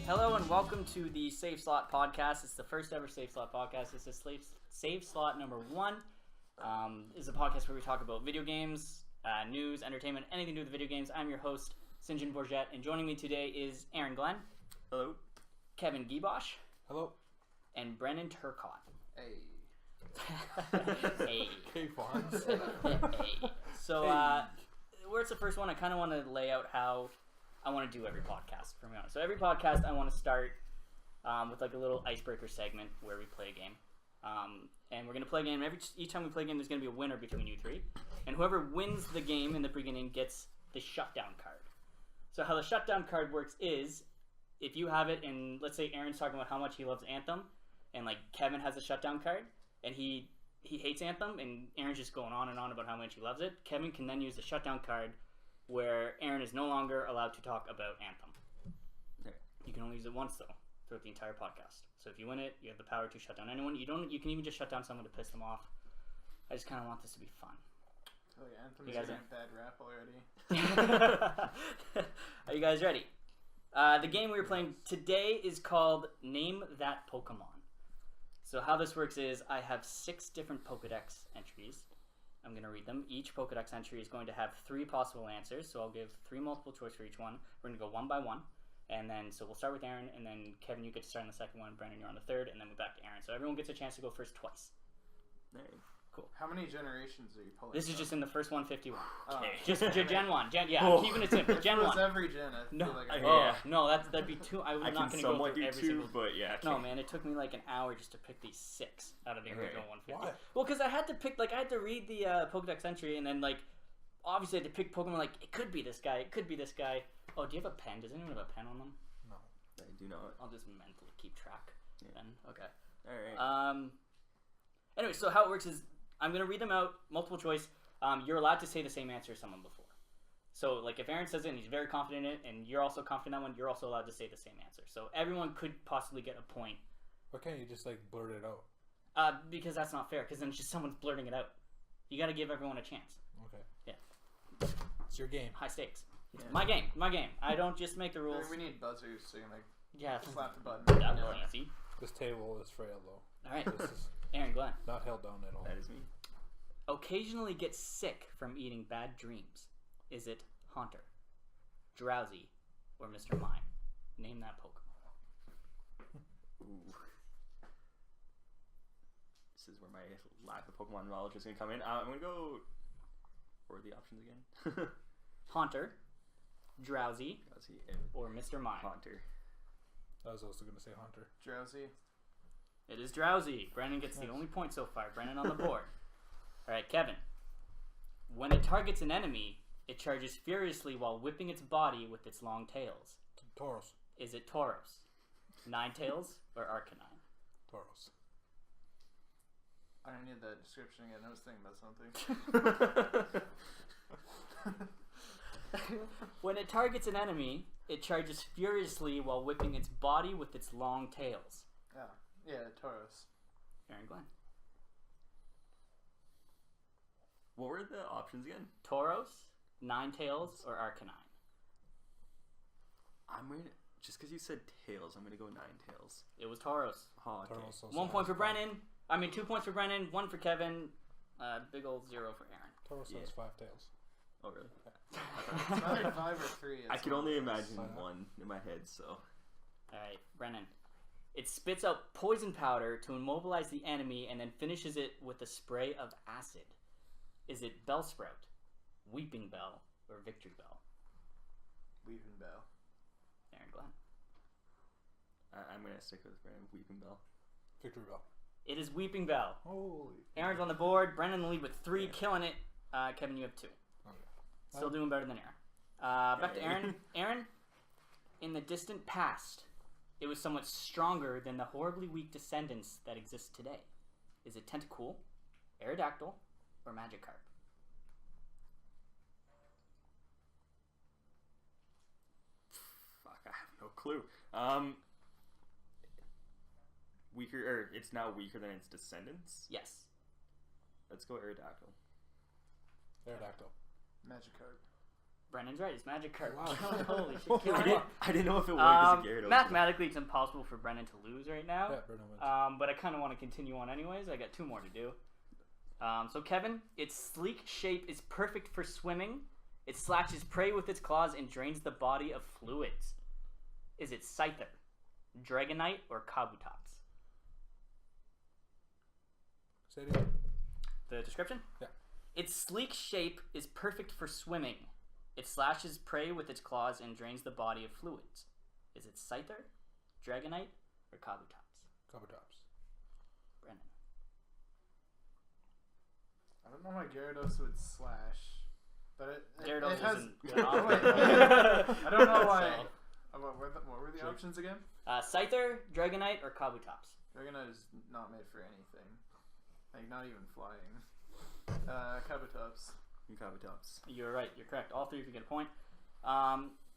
Hello and welcome to the Save Slot Podcast. It's the first ever Save Slot Podcast. This is Save Slot number 1. This is a podcast where we talk about video games, news, entertainment, anything to do with video games. I'm your host, St. John Bourget, and joining me today is Aaron Glenn. Hello. Kevin Giebosh. Hello. And Brennan Turcott. Hey. Hey. Hey, Fonz. Hey. So, where it's the first one, I kind of want to lay out how I want to do every podcast from now on. So every podcast I want to start with like a little icebreaker segment where we play a game. And we're going to play a game. Each time we play a game, there's going to be a winner between you three. And whoever wins the game in the beginning gets the shutdown card. So how the shutdown card works is, if you have it, and let's say Aaron's talking about how much he loves Anthem, and like Kevin has a shutdown card, and he hates Anthem, and Aaron's just going on and on about how much he loves it, Kevin can then use the shutdown card where Aaron is no longer allowed to talk about Anthem. Okay. You can only use it once, though, throughout the entire podcast. So if you win it, you have the power to shut down anyone. You can even just shut down someone to piss them off. I just kind of want this to be fun. Oh yeah, Anthem's getting a bad rap already. Are you guys ready? The game we were playing today is called Name That Pokemon. So how this works is I have 6 different Pokedex entries. I'm going to read them. Each Pokedex entry is going to have 3 possible answers, so I'll give 3 multiple choice for each one. We're going to go one by one, and then so we'll start with Aaron, and then Kevin, you get to start on the second one, Brendan, you're on the third, and then we're back to Aaron. So everyone gets a chance to go first twice. Hey. Cool. How many generations are you pulling? This is just in the first 151. Okay. Just Gen 1. I'm Oh. keeping it simple. Gen 1. Every gen. I feel No, like no, that'd be too. I was not going to go somewhat through do every 2, single. but yeah. No, man, it took me like an hour just to pick these 6 out of the original 150. Why? Well, because I had to pick, like, I had to read the Pokedex entry, and then, like, obviously I had to pick Pokemon, like, it could be this guy, it could be this guy. Oh, do you have a pen? Does anyone have a pen on them? No. I do not. I'll just mentally keep track then. Okay. Alright. Anyway, so how it works is I'm going to read them out, multiple choice. You're allowed to say the same answer as someone before. So, like, if Aaron says it and he's very confident in it, and you're also confident in that one, you're also allowed to say the same answer. So everyone could possibly get a point. Why can't you just, like, blurt it out? Because that's not fair, because then it's just someone's blurting it out. You got to give everyone a chance. Okay. Yeah. It's your game. High stakes. It's Yeah. my game. I don't just make the rules. We need buzzers so you can, like, Yeah. slap the button. That was easy. This table is frail, though. All right. This is Aaron Glenn. not held down at all. That is me. Occasionally gets sick from eating bad dreams. Is it Haunter, Drowsy, or Mr. Mime? Name that Pokemon. Ooh. This is where my lack of Pokemon knowledge is going to come in. I'm going to go... What are the options again? Haunter, Drowsy, Drowsy and or Mr. Mime? Haunter. I was also going to say Hunter. Drowsy. It is Drowsy. Brennan gets the only point so far. Brennan on the board. All right, Kevin. When it targets an enemy, it charges furiously while whipping its body with its long tails. Tauros. Is it Tauros, Ninetales, or Arcanine? Tauros. I don't need that description again. I was thinking about something. When it targets an enemy, it charges furiously while whipping its body with its long tails. Yeah, Tauros. Aaron Glenn. What were the options again? Tauros, Ninetales, or Arcanine? I'm going to... Just because you said tails, I'm going to go Ninetales. It was Tauros. Oh, okay. Tauros also 1 point has for Brennan. 2 points for Brennan, 1 for Kevin, big old 0 for Aaron. Tauros has 5 tails. Oh, really? It's either 5 or 3. I could only imagine 1 in my head, so... Alright, Brennan. It spits out poison powder to immobilize the enemy and then finishes it with a spray of acid. Is it Bellsprout, Weeping Bell, or Victory Bell? Weeping Bell. Aaron Glenn. I'm going to stick with Brandon Weeping Bell. Victory Bell. It is Weeping Bell. Holy. Aaron's on the board. Brennan in the lead with 3, killing it. Kevin, you have 2. Okay. Still doing better than Aaron. Back to Aaron. Aaron, in the distant past, it was somewhat stronger than the horribly weak descendants that exist today. Is it Tentacool, Aerodactyl, or Magikarp? Fuck, I have no clue. Weaker, or it's now weaker than its descendants? Yes. Let's go Aerodactyl. Aerodactyl. Magikarp. Brennan's right. It's magic card. Wow. Holy shit. Killing it. I didn't know if it was a Gyarados. Mathematically, it's impossible for Brennan to lose right now. Yeah, Brennan wins. But I kind of want to continue on anyways. I got 2 more to do. So Kevin, its sleek shape is perfect for swimming. It slashes prey with its claws and drains the body of fluids. Is it Scyther, Dragonite, or Kabutops? Say it again. The description? Yeah. Its sleek shape is perfect for swimming. It slashes prey with its claws and drains the body of fluids. Is it Scyther, Dragonite, or Kabutops? Kabutops. Brennan. I don't know why Gyarados would slash, but it Gyarados has. isn't Wait, good off. I don't know why. So, What were the options again? Scyther, Dragonite, or Kabutops? Dragonite is not made for anything. Like, not even flying. Kabutops. Kabutops. You're right. You're correct. All 3 of you get a point.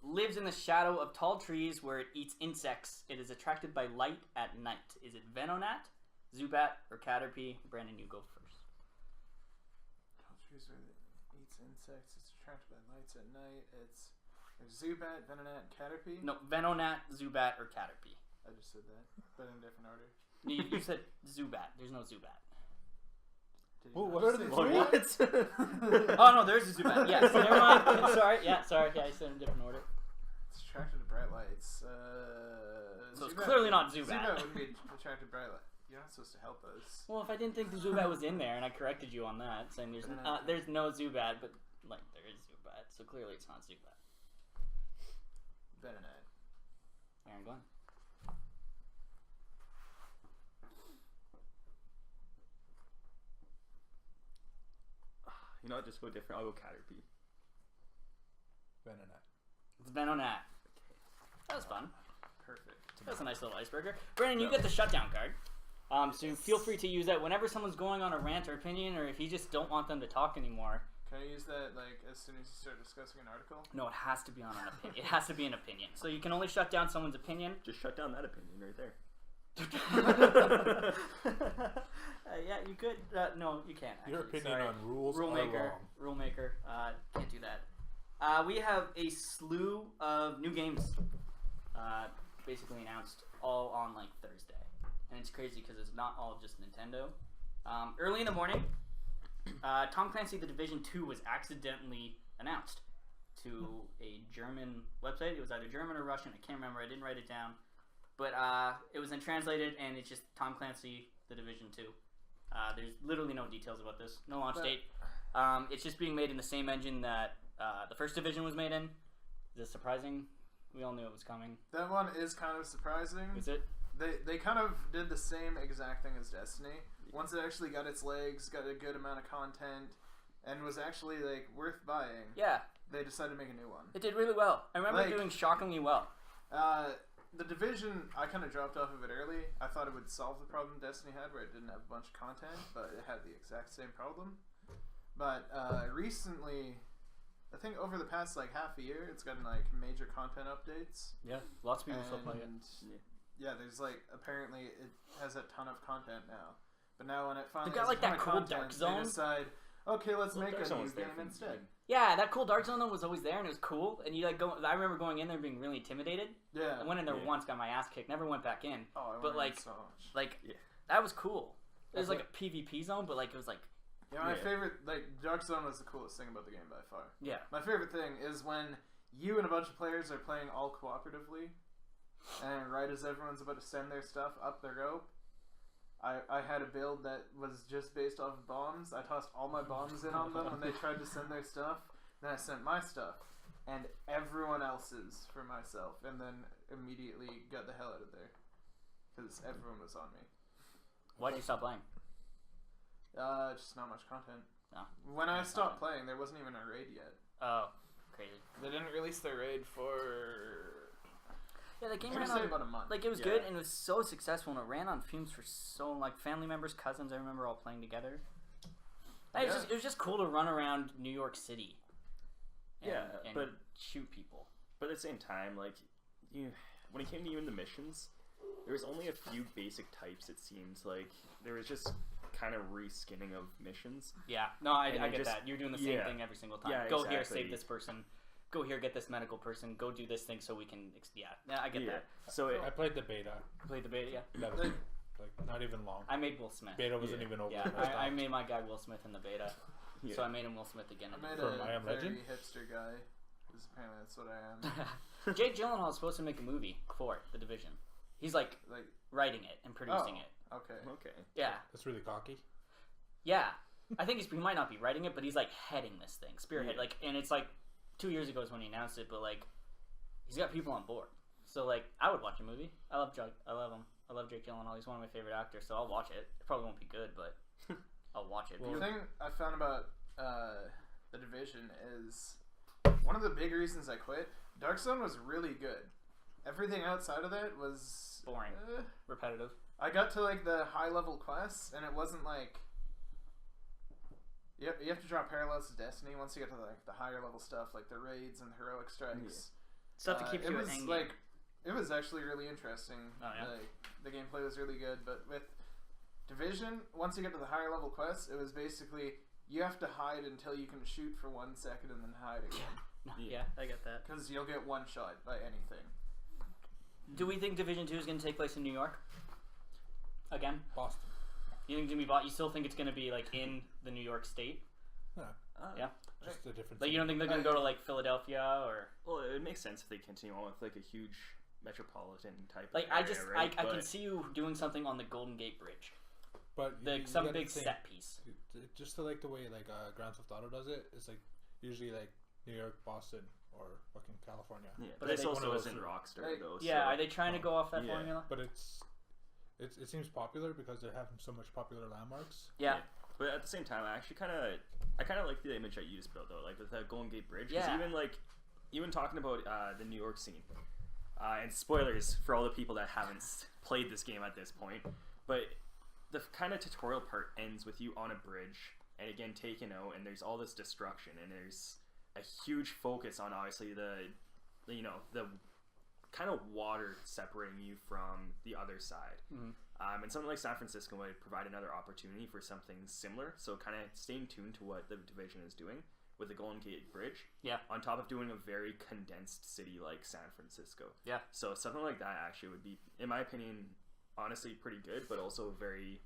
Lives in the shadow of tall trees where it eats insects. It is attracted by light at night. Is it Venonat, Zubat, or Caterpie? Brandon, you go first. Tall trees where it eats insects. It's attracted by lights at night. There's Zubat, Venonat, and Caterpie. No, Venonat, Zubat, or Caterpie. I just said that, but in a different order. You said Zubat. There's no Zubat. Did you Oh, not what are say the Zubat? Oh no, there's a Zubat. Yes, never mind. Sorry. Yeah, I said in a different order. It's attracted to bright lights. So it's clearly not Zubat. Zubat wouldn't be attracted to bright light. You're not supposed to help us. Well, if I didn't think the Zubat was in there, and I corrected you on that, saying there's no Zubat, but like there is Zubat, so clearly it's not Zubat. Venonat. Aaron, go on. You know what? Just go different. I'll go Caterpie. Venonat. It's Venonat. That was fun. Perfect. That's a nice little icebreaker. Brandon, you get the shutdown card. So feel free to use that whenever someone's going on a rant or opinion, or if you just don't want them to talk anymore. Can I use that like as soon as you start discussing an article? No, it has to be on an opinion. It has to be an opinion. So you can only shut down someone's opinion. Just shut down that opinion right there. Yeah, you could. No, you can't. Your actually. opinion Sorry. on rules Rule are maker. wrong. Rule maker. Can't do that. We have a slew of new games basically announced all on like Thursday. And it's crazy because it's not all just Nintendo. Early in the morning, Tom Clancy The Division 2 was accidentally announced to a German website. It was either German or Russian. I can't remember. I didn't write it down. But it was then translated, and it's just Tom Clancy The Division 2. There's literally no details about this. No launch date. It's just being made in the same engine that the first Division was made in. Is this surprising? We all knew it was coming. That one is kind of surprising. Is it? They kind of did the same exact thing as Destiny. Once it actually got its legs, got a good amount of content, and was actually like worth buying. Yeah. They decided to make a new one. It did really well. I remember Like- doing shockingly well. The Division, I kind of dropped off of it early. I thought it would solve the problem Destiny had where it didn't have a bunch of content, but it had the exact same problem. But recently, I think over the past like half a year, it's gotten like major content updates. Yeah. Lots of people still play it. And yeah, there's like apparently it has a ton of content now. But now when it finally got, has like, a ton that of cool content, Dark Zone. they decide, okay, let's make Dark a Zone new was there game from the instead. beginning. Yeah, that cool Dark Zone though was always there, and it was cool. And you like go. I remember going in there being really intimidated. Yeah. I went in there Yeah. once, got my ass kicked, never went back in. Oh, I but, wanted like- it so much. Like Yeah. that was cool. It was That's like a PvP zone, but like it was like Yeah, my Yeah. favorite, like, Dark Zone was the coolest thing about the game by far. yeah. My favorite thing is when you and a bunch of players are playing all cooperatively, and right as everyone's about to send their stuff up the rope, I had a build that was just based off of bombs. I tossed all my bombs in on them when they tried to send their stuff. Then I sent my stuff, and everyone else's for myself, and then immediately got the hell out of there. Because everyone was on me. Why'd you stop playing? Just not much content. No. When I Not stopped playing, there wasn't even a raid yet. Oh, crazy. They didn't release their raid for... Yeah, the game I'm ran gonna say on. about a month. Like it was Yeah. good and it was so successful and it ran on fumes for so like family members, cousins. I remember all playing together. Yeah. It was just cool to run around New York City. And, Yeah, and but- shoot people. But at the same time, like, when it came to you in the missions, there was only a few basic types, it seems. Like, there was just kind of reskinning of missions. Yeah, no, I And get it just- that. You're doing the same yeah. thing every single time. Yeah, Go here, exactly. save this person. go here, get this medical person, go do this thing so we can. I get that. So I played the beta. Played the beta, yeah. That was like not even long. I made Will Smith. Beta wasn't even over. Yeah, I made my guy Will Smith in the beta. Yeah. So I made him Will Smith again. I made From a I Am very Legend? hipster guy. Because apparently that's what I am. Jake Gyllenhaal is supposed to make a movie for The Division. He's like writing it and producing it. Okay. Yeah. That's really cocky. Yeah. I think he might not be writing it, but he's like heading this thing, spearhead. Yeah. Like, and it's like 2 years ago is when he announced it, but like he's got people on board. So like I would watch a movie. I love him. I love Jake Gyllenhaal. He's one of my favorite actors, so I'll watch it. It probably won't be good, but I'll watch it. The thing I found about The Division is one of the big reasons I quit. Dark Zone was really good. Everything outside of that was boring, repetitive. I got to like the high level quests, and it wasn't like you have to draw parallels to Destiny. Once you get to like the higher level stuff, like the raids and heroic strikes, Stuff to keep you hanging. Like it was actually really interesting. Oh, yeah? Like, the gameplay was really good, but with Division, once you get to the higher level quests, it was basically you have to hide until you can shoot for 1 second and then hide again. Yeah, I get that. Because you'll get one shot by anything. Do we think Division 2 is going to take place in New York? Again? Boston. You think it's going to be bought? You still think it's going to be like in the New York state? Yeah. Just a different. Like you don't think they're going to go to like Philadelphia or? Well, it would make sense if they continue on with like a huge metropolitan type. Like of area, right? I can see you doing something on the Golden Gate Bridge. But Like you some gotta big think, set piece. Just to like the way like Grand Theft Auto does it, it's like usually like New York, Boston, or fucking California. Yeah, But but this I think also one of isn't those- Rockstar though. Yeah, so, are they trying to go off that yeah. formula? But it seems popular because they have so much popular landmarks. Yeah. But at the same time, I kind of like the image that you just built though, like with that Golden Gate Bridge. 'Cause Yeah. even talking about the New York scene, and spoilers for all the people that haven't played this game at this point, but the kind of tutorial part ends with you on a bridge and again taken out, and there's all this destruction, and there's a huge focus on obviously the kind of water separating you from the other side. Mhm. And something like San Francisco would provide another opportunity for something similar. So kind of staying tuned to what the Division is doing with the Golden Gate Bridge. Yeah. On top of doing a very condensed city like San Francisco. Yeah. So something like that actually would be, in my opinion, honestly pretty good, but also very,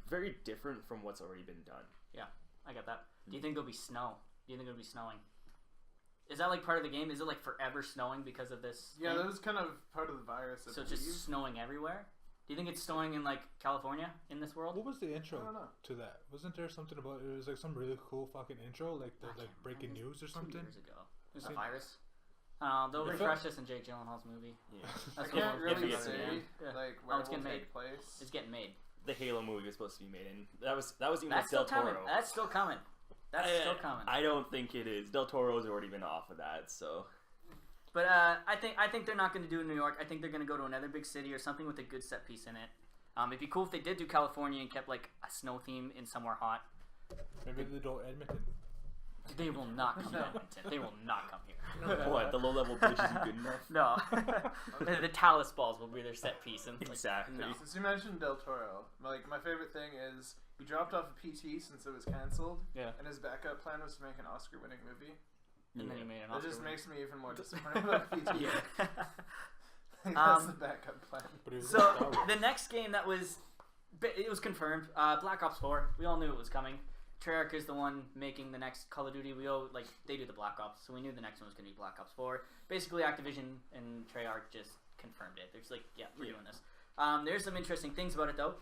very different from what's already been done. Yeah, I get that. Do you think there'll be snow? Do you think it'll be snowing? Is that like part of the game? Is it like forever snowing because of this? Yeah, thing? that was kind of part of the virus. So it's just snowing everywhere? Do you think it's snowing in like California in this world? What was the intro I don't know. to that? Wasn't there something about it? Was like some really cool fucking intro, like the I like can't breaking remember. news or 2 something. years ago. It was a See- virus. They'll Yeah. refresh us in Jake Gyllenhaal's movie. Yeah. I That's can't what really yeah, say yeah. like Oh, where it's it will getting take place. It's getting made. The Halo movie was supposed to be made in. That was even That's with still Del Toro. coming. That's still coming. That's still coming. I don't think it is. Del Toro's already been off of that, so. But I think they're not going to do it in New York. I think they're going to go to another big city or something with a good set piece in it. It'd be cool if they did do California and kept like a snow theme in somewhere hot. Maybe they do Edmonton. They will not come to Edmonton. They will not come here. What? The low-level bridge isn't good enough? No. the Talus balls will be their set piece. And, like, Exactly. no. Since you mentioned Del Toro, like my favorite thing is he dropped off a PT since it was canceled. Yeah. And his backup plan was to make an Oscar-winning movie. And then you made an That Oscar just winner. makes me even more disappointed about PT. Yeah. That's the backup plan. But it was So Star Wars. the next game that was, it was confirmed. Black Ops 4. We all knew it was coming. Treyarch is the one making the next Call of Duty. They do the Black Ops, so we knew the next one was going to be Black Ops 4. Basically, Activision and Treyarch just confirmed it. They're just like, yeah, we're doing this. There's some interesting things about it though.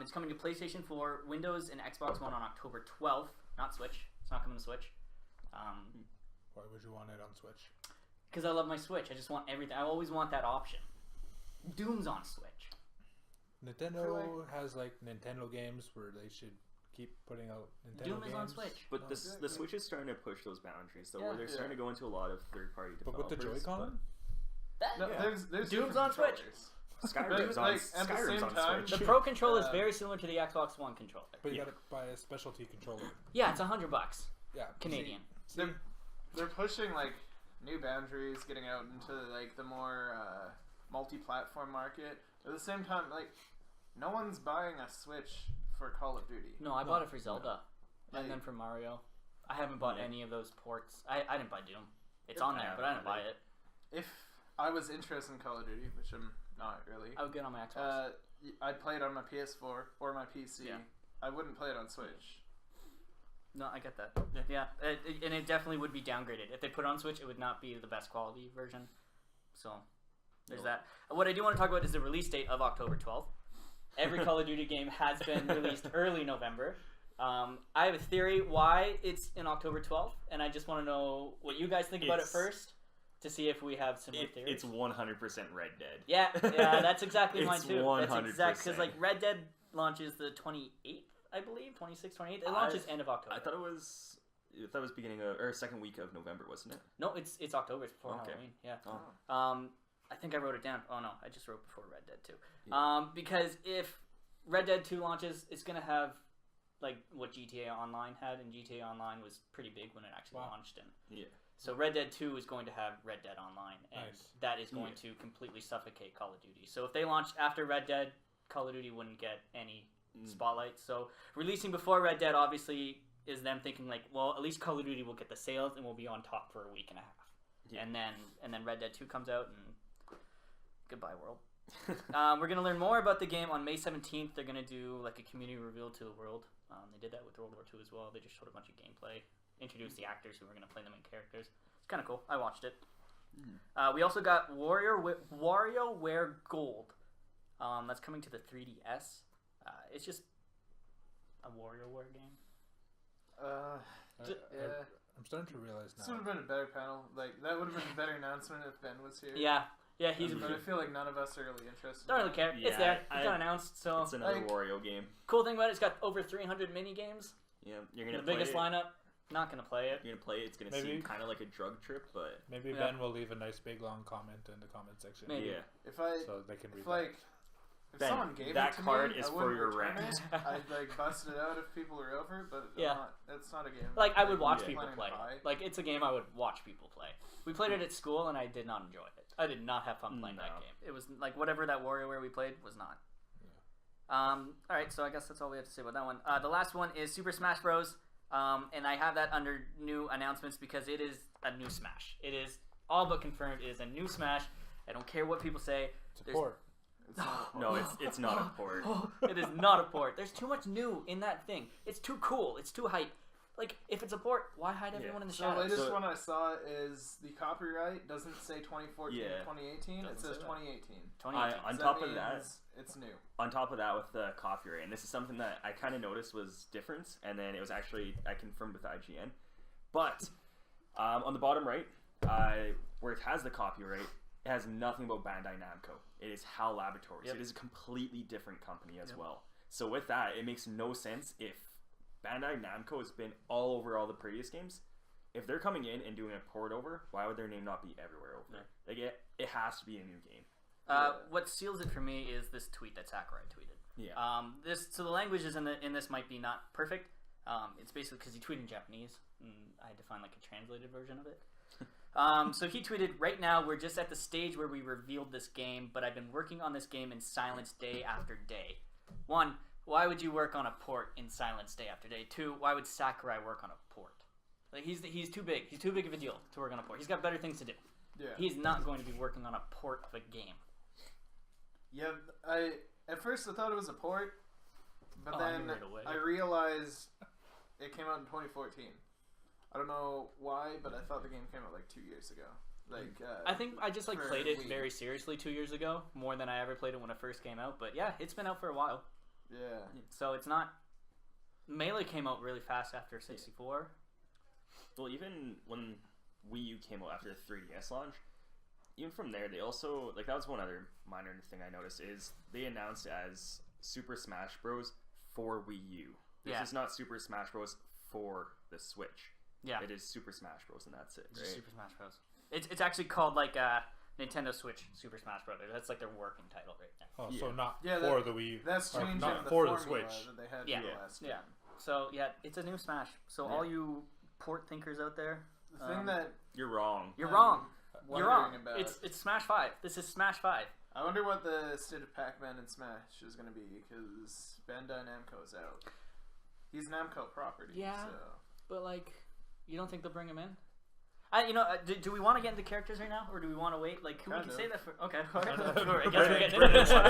It's coming to PlayStation 4, Windows, and Xbox One on October 12th. Not Switch. It's not coming to Switch. Why would you want it on Switch? Because I love my Switch. I just want everything. I always want that option. Doom's on Switch. Nintendo has like Nintendo games where they should keep putting out Nintendo Doom games. is on Switch. But the Exactly. Switch is starting to push those boundaries, though, Yeah. where they're starting to go into a lot of third-party But developers. with the Joy-Con, No, Yeah. there's Doom's different on Switch. controllers. Skyrim's But, on, like, at the Skyrim's same on time- Switch. The Pro controller is Uh, very similar to the Xbox One controller. but you Yeah. gotta buy a specialty controller. Yeah, it's $100 Yeah, Canadian. See, They're pushing like new boundaries, getting out into like the more multi-platform market. At the same time, like no one's buying a Switch for Call of Duty. No, I bought it for Zelda, Like- and then for Mario. I haven't bought Yeah. any of those ports. I didn't buy Doom. It's on there, but I didn't buy it. If I was interested in Call of Duty, which I'm not really, I would get on my Xbox. I'd play it on my PS4 or my PC. Yeah. I wouldn't play it on Switch. No, I get that. Yeah, and it definitely would be downgraded. If they put it on Switch, it would not be the best quality version. So, there's that. What I do want to talk about is the release date of October 12th. Every Call of Duty game has been released early November. I have a theory why it's in October 12th, and I just want to know what you guys think about it first to see if we have similar theories. It's 100% Red Dead. Yeah, that's exactly mine too. 100%. That's exact, because like Red Dead launches the 28th, I believe, 26th, 28th. It launches end of October. I thought it was beginning of, or second week of November, wasn't it? No, it's October. It's before Halloween. Yeah. Oh. I think I wrote it down. Oh no, I just wrote before Red Dead 2. Yeah. Because if Red Dead 2 launches, it's gonna have like what GTA Online had, and GTA Online was pretty big when it actually launched. And so Red Dead 2 is going to have Red Dead Online, and that is going to completely suffocate Call of Duty. So if they launched after Red Dead, Call of Duty wouldn't get any spotlight. So releasing before Red Dead obviously is them thinking like, well, at least Call of Duty will get the sales and we'll be on top for a week and a half. Yeah. And then Red Dead 2 comes out and goodbye world. We're gonna learn more about the game on May 17th. They're gonna do like a community reveal to the world. They did that with World War II as well. They just showed a bunch of gameplay, introduced the actors who were gonna play the main characters. It's kind of cool. I watched it. We also got WarioWare Gold. That's coming to the 3DS. It's just a WarioWare game. I'm starting to realize now. This would have been a better panel. Like that would have been a better announcement if Ben was here. Yeah, he's. But I feel like none of us are really interested. Don't really care. It's there. It's not announced. So it's another Wario game. Cool thing about it, it's got over 300 mini games. Yeah, you're gonna the play biggest lineup. Not gonna play it. You're gonna play it. It's gonna seem kind of like a drug trip, but maybe Ben will leave a nice big long comment in the comment section. Maybe. Yeah. So they can read If Ben, someone gave that it to card me, is I for your return rent. it. I'd like bust it out if people are over, but it's not a game. Like I would watch I'm people play. planning to buy. Like it's a game I would watch people play. We played it at school and I did not enjoy it. I did not have fun playing that game. It was like whatever that WarioWare we played was not. All right, so I guess that's all we have to say about that one. The last one is Super Smash Bros. And I have that under new announcements because it is a new Smash. It is all but confirmed. It is a new Smash. I don't care what people say. It's a port. No, it's not a port. It is not a port. There's too much new in that thing. It's too cool. It's too hype. Like, if it's a port, why hide everyone in the So shadows? the latest one I saw is the copyright doesn't say 2014 2018. It says 2018. On top of that, it's new. On top of that, with the copyright, and this is something that I kind of noticed was different, and then it was actually, I confirmed with IGN. But on the bottom right, where it has the copyright, it has nothing about Bandai Namco. It is HAL Laboratories. It is a completely different company as well. So with that, it makes no sense if Bandai Namco has been all over all the previous games. If they're coming in and doing a port over, why would their name not be everywhere over? Like it has to be a new game. What seals it for me is this tweet that Sakurai tweeted. Yeah. So the languages in this might be not perfect. It's basically because he tweeted in Japanese, and I had to find like a translated version of it. So he tweeted, "Right now, we're just at the stage where we revealed this game, but I've been working on this game in silence day after day. 1, why would you work on a port in silence day after day? 2, why would Sakurai work on a port? Like he's too big. He's too big of a deal to work on a port. He's got better things to do. Yeah. He's not going to be working on a port of a game." Yeah, at first I thought it was a port, but then right away. I realized it came out in 2014. I don't know why, but I thought the game came out like 2 years ago. Like I think I just played it very seriously 2 years ago, more than I ever played it when it first came out. But yeah, it's been out for a while. Yeah. So it's not. Melee came out really fast after 64. Well, even when Wii U came out after the 3DS launch, even from there, they also that was one other minor thing I noticed is they announced as Super Smash Bros. For Wii U. This is not Super Smash Bros. For the Switch. Yeah, it is Super Smash Bros. And that's it. Right? Super Smash Bros. It's actually called Nintendo Switch Super Smash Bros. That's like their working title right now. Oh, so not for the Wii U. That's changing not the for the formula Switch. that they had last time. Yeah. So it's a new Smash. So all you port thinkers out there, the thing that you're wrong. You're wrong. You're wrong. About. It's Smash 5. This is Smash 5. I wonder what the state of Pac-Man and Smash is going to be because Bandai Namco's out. He's Namco property. Yeah, so. but you don't think they'll bring him in? Do we want to get into characters right now, or do we want to wait? Like, we can say that for... Okay. I guess Kind of. we're getting into this. I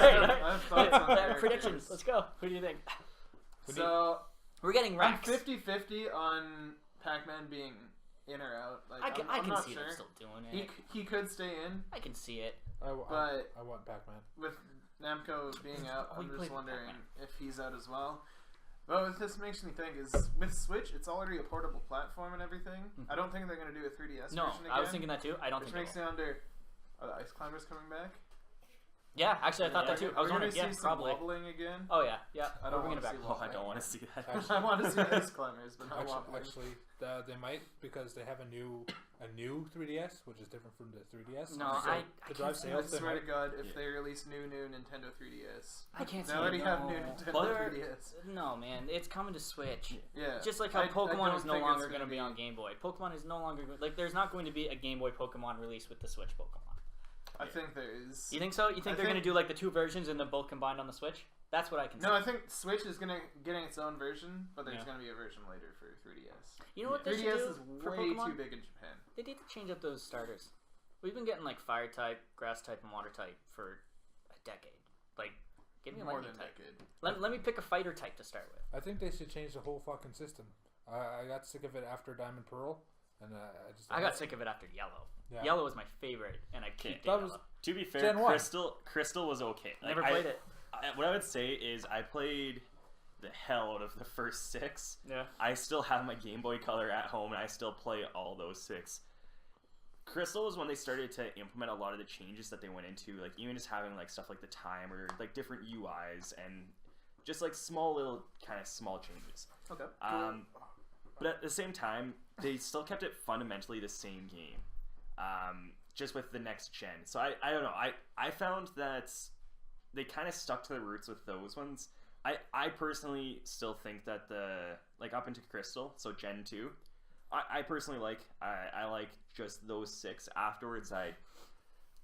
have thoughts on characters. Predictions. Let's go. Who do you think? So, We're getting I'm Rex. 50-50 on Pac-Man being in or out. Like, I I'm can not see sure. them still doing it. He could stay in, I can see it. I but want Pac-Man. with Namco being out, Oh, I'm you just played wondering Pac-Man. if he's out as well. But what this makes me think is, with Switch, it's already a portable platform and everything. I don't think they're going to do a 3DS No, version again. I was thinking that too. I don't which think makes they me will. wonder, are the Ice Climbers coming back? Yeah, actually, I thought that too. I was We're wondering, gonna yeah, see some probably. wobbling again. Oh, yeah. I don't We're bringing it wanna back. see Oh, I don't want to see that. I want to see Ice Climbers, but not wobbling. Actually, they might, because they have a new 3DS, which is different from the 3DS. No, so I to can't drive see I sales, they swear to might. God, if they release new Nintendo 3DS, I can't see they already it. have No. new Nintendo Well, they're- 3DS. No, man, it's coming to Switch. Yeah, Just like how I Pokemon don't is no think longer it's going to be on Game Boy. Pokemon is no longer like there's not going to be a Game Boy Pokemon release with the Switch Pokemon. I think there is. You think so? You think I they're going to think- do like the two versions and they're both combined on the Switch? That's what I can see. No, I think Switch is getting its own version, but there's Yeah. going to be a version later for 3DS. You know what they 3DS should do is for way Pokemon? too big in Japan. They need to change up those starters. We've been getting like Fire type, Grass type, and Water type for a decade. Like, give me a More Lightning than type. decade. Let me pick a Fighter type to start with. I think they should change the whole fucking system. I got sick of it after Diamond Pearl, and I got sick of it after Yellow. Yeah. Yellow was my favorite, and I peaked That in was- Yellow. To be fair, Gen 1. Crystal was okay. Like, Never played it. What I would say is I played the hell out of the first 6. Yeah. I still have my Game Boy Color at home, and I still play all those 6. Crystal was when they started to implement a lot of the changes that they went into, like even just having like stuff like the timer, like different UIs, and just like small changes. Okay. But at the same time, they still kept it fundamentally the same game, just with the next gen. So I don't know. I found that they kind of stuck to the roots with those ones. I personally still think that up into Crystal, so Gen 2, I personally like just those 6. Afterwards, I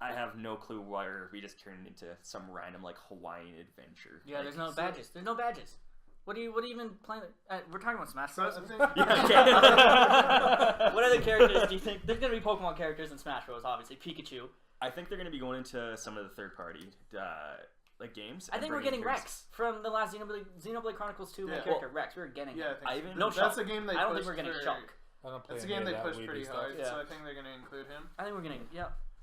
have no clue where we just turned into some random like Hawaiian adventure. Yeah, Like, there's no badges. There's no badges. What are you even playing? We're talking about Smash So Bros. I think What other characters do you think? There's gonna be Pokemon characters in Smash Bros. Obviously, Pikachu. I think they're going to be going into some of the third-party like games. I and think we're bringing getting characters. Rex from the last Xenoblade Chronicles 2 main Yeah. character. Rex, we're getting yeah, him. I I think even- No that's Shulk. a game they I don't think pushed we're getting for, Shulk. I don't play That's a any game of they that pushed Weeby pretty stuff. hard, Yeah. so I think they're going to include him. I think we're getting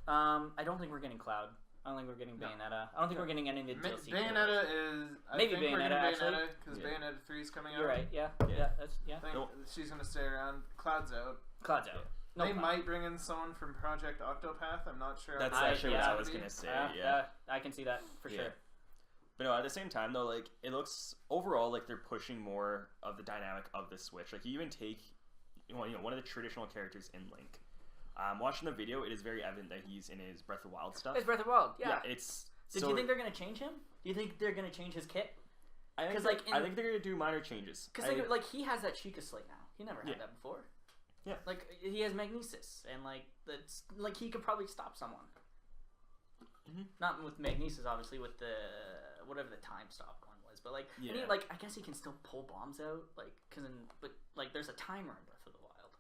I don't think we're getting Cloud. I don't think we're getting No. Bayonetta. I don't think we're getting any of the DLC. Bayonetta is... Maybe I think we're Bayonetta, getting actually. Bayonetta, because Yeah. Bayonetta 3 is coming out. You're right. Yeah. Yeah. That's I think No. she's going to stay around. Cloud's out. Cloud's out. No They Cloud. might bring in someone from Project Octopath. I'm not sure. That's how actually what yeah. I was going to say. Yeah. I can see that for Yeah. sure. But no, at the same time though, like it looks overall like they're pushing more of the dynamic of the Switch. Like you even take, one of the traditional characters in Link. Watching the video, it is very evident that he's in his Breath of the Wild stuff. It's Breath of the Wild. Yeah. It's. So do you think they're gonna change him? Do you think they're gonna change his kit? I think 'cause, like like, I think they're gonna do minor changes. Because like he has that Sheikah slate now. He never had Yeah. that before. Yeah. Like he has Magnesis, and like that's like he could probably stop someone. Mhm. Not with Magnesis, obviously, with the whatever the time stop one was, but like, and he, Yeah. like I guess he can still pull bombs out, like but like there's a timer in Breath of the Wild.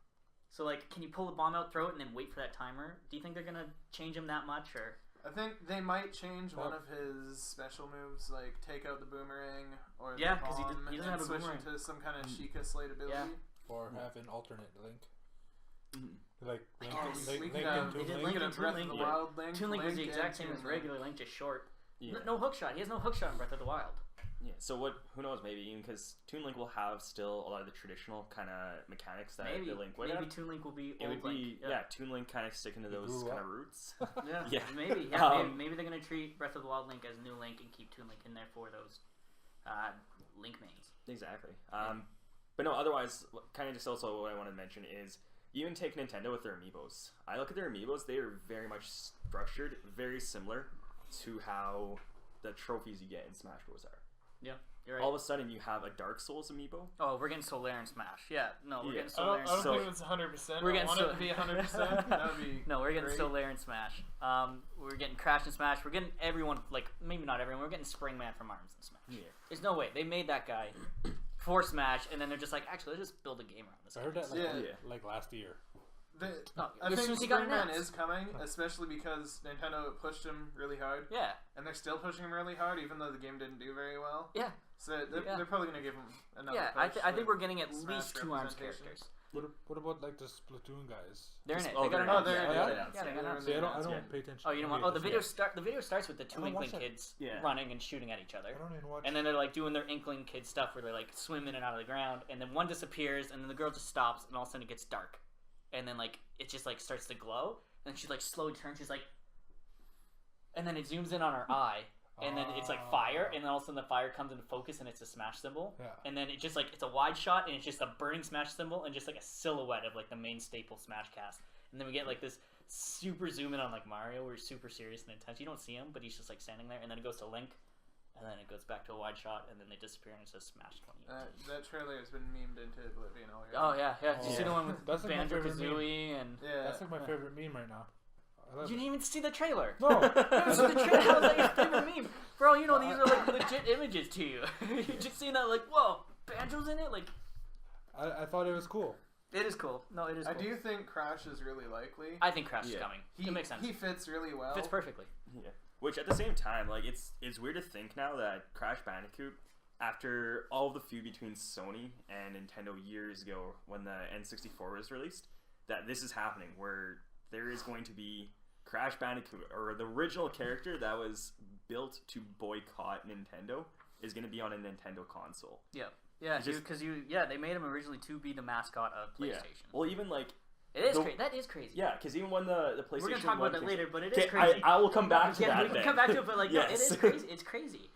So like, can you pull the bomb out, throw it, and then wait for that timer? Do you think they're gonna change him that much, or? I think they might change one of his special moves, like take out the boomerang or Yeah, the 'cause he bomb, doesn't and have a switch boomerang. into some kind of Sheikah slate ability. Yeah. Or have an alternate Link. Mhm. Like I Link, guess. Link, We Link could and have Toon They did Link. Link Link and Breath Toon of the Link. Wild Link. Toon Link was the and exact same Toon as Link. regular Link, just short. Yeah. No hook shot. He has no hook shot in Breath of the Wild. Yeah. So what? Who knows? Maybe even because Toon Link will have still a lot of the traditional kind of mechanics that Maybe the Link would maybe have. Toon Link will be It old would be Link. Toon Link kind of sticking to those grew kind up. of roots. Yeah, Yeah. maybe. Maybe they're gonna treat Breath of the Wild Link as new Link and keep Toon Link in there for those Link mains. Exactly. But no, otherwise, kind of just also what I want to mention is you even take Nintendo with their amiibos. I look at their amiibos; they are very much structured, very similar to how the trophies you get in Smash Bros. Are. Yeah, you're right. All of a sudden, you have a Dark Souls amiibo. Oh, we're getting Solaire and Smash. Yeah, no, we're Yeah. getting I Solaire don't, and I don't So- think it's 100%. We're I getting want it to be 100%. That would be No, we're getting great. Solaire and Smash. We're getting Crash and Smash. We're getting everyone, like, maybe not everyone, we're getting Springman from ARMS and Smash. Yeah. There's no way. They made that guy for Smash, and then they're just like, actually, let's just build a game around this I guy. heard that Yeah. Yeah. like last year. I as think soon as he got Springman announced. is coming, especially because Nintendo pushed him really hard. Yeah. And they're still pushing him really hard, even though the game didn't do very well. Yeah. So they're probably going to give him another Yeah, push. I think we're getting at Smash least 2 ARMS representation. characters. What about like the Splatoon guys? They're in it. Oh, They got they're announced. in it. Yeah, Oh, yeah, they're yeah, announced. they got announced. See, I announced, don't pay attention. Oh, you know what? Oh, the video starts with the 2 I don't watch Inkling that. kids Yeah. running and shooting at each other. I don't even watch. And then they're like doing their Inkling kid stuff where they're like swim in and out of the ground, and then one disappears, and then the girl just stops, and all of a sudden it gets dark, and then like it just like starts to glow, and then she like slowly turns, she's like, and then it zooms in on her eye, and then it's like fire, and then all of a sudden the fire comes into focus, and it's a Smash symbol, Yeah. and then it just like it's a wide shot, and it's just a burning Smash symbol, and just like a silhouette of like the main staple Smash cast, and then we get like this super zoom in on like Mario, where he's super serious and intense. You don't see him, but he's just like standing there, and then it goes to Link. And then it goes back to a wide shot, and then they disappear, and it says Smash 2018. That trailer has been memed into oblivion all year. Oh, yeah. Did you see the one with That's like my favorite Banjo-Kazooie? And... Yeah. That's like my favorite meme right now. I love You it. didn't even see the trailer. No. You didn't see the trailer. How is that your favorite meme? For all you know, these are like legit images to you. You're just seeing that like, whoa, Banjo's in it? Like, I thought it was cool. it is cool. No, it is I cool. do think Crash is really likely. I think Crash is Yeah. coming. He It makes sense. He fits really well. Fits perfectly. Yeah. Which at the same time, like it's weird to think now that Crash Bandicoot, after all of the feud between Sony and Nintendo years ago when the N64 was released, that this is happening where there is going to be Crash Bandicoot, or the original character that was built to boycott Nintendo, is going to be on a Nintendo console. Yeah. Yeah, It's just- because they made him originally to be the mascot of PlayStation. Yeah. Well, even like It is the- crazy. That is crazy. yeah, because even when the PlayStation We're gonna talk about that 1 later, but it is Okay, crazy. I will come back to Yeah, that. we can then. come back to it, but like, no, it Yes. is crazy. It's crazy.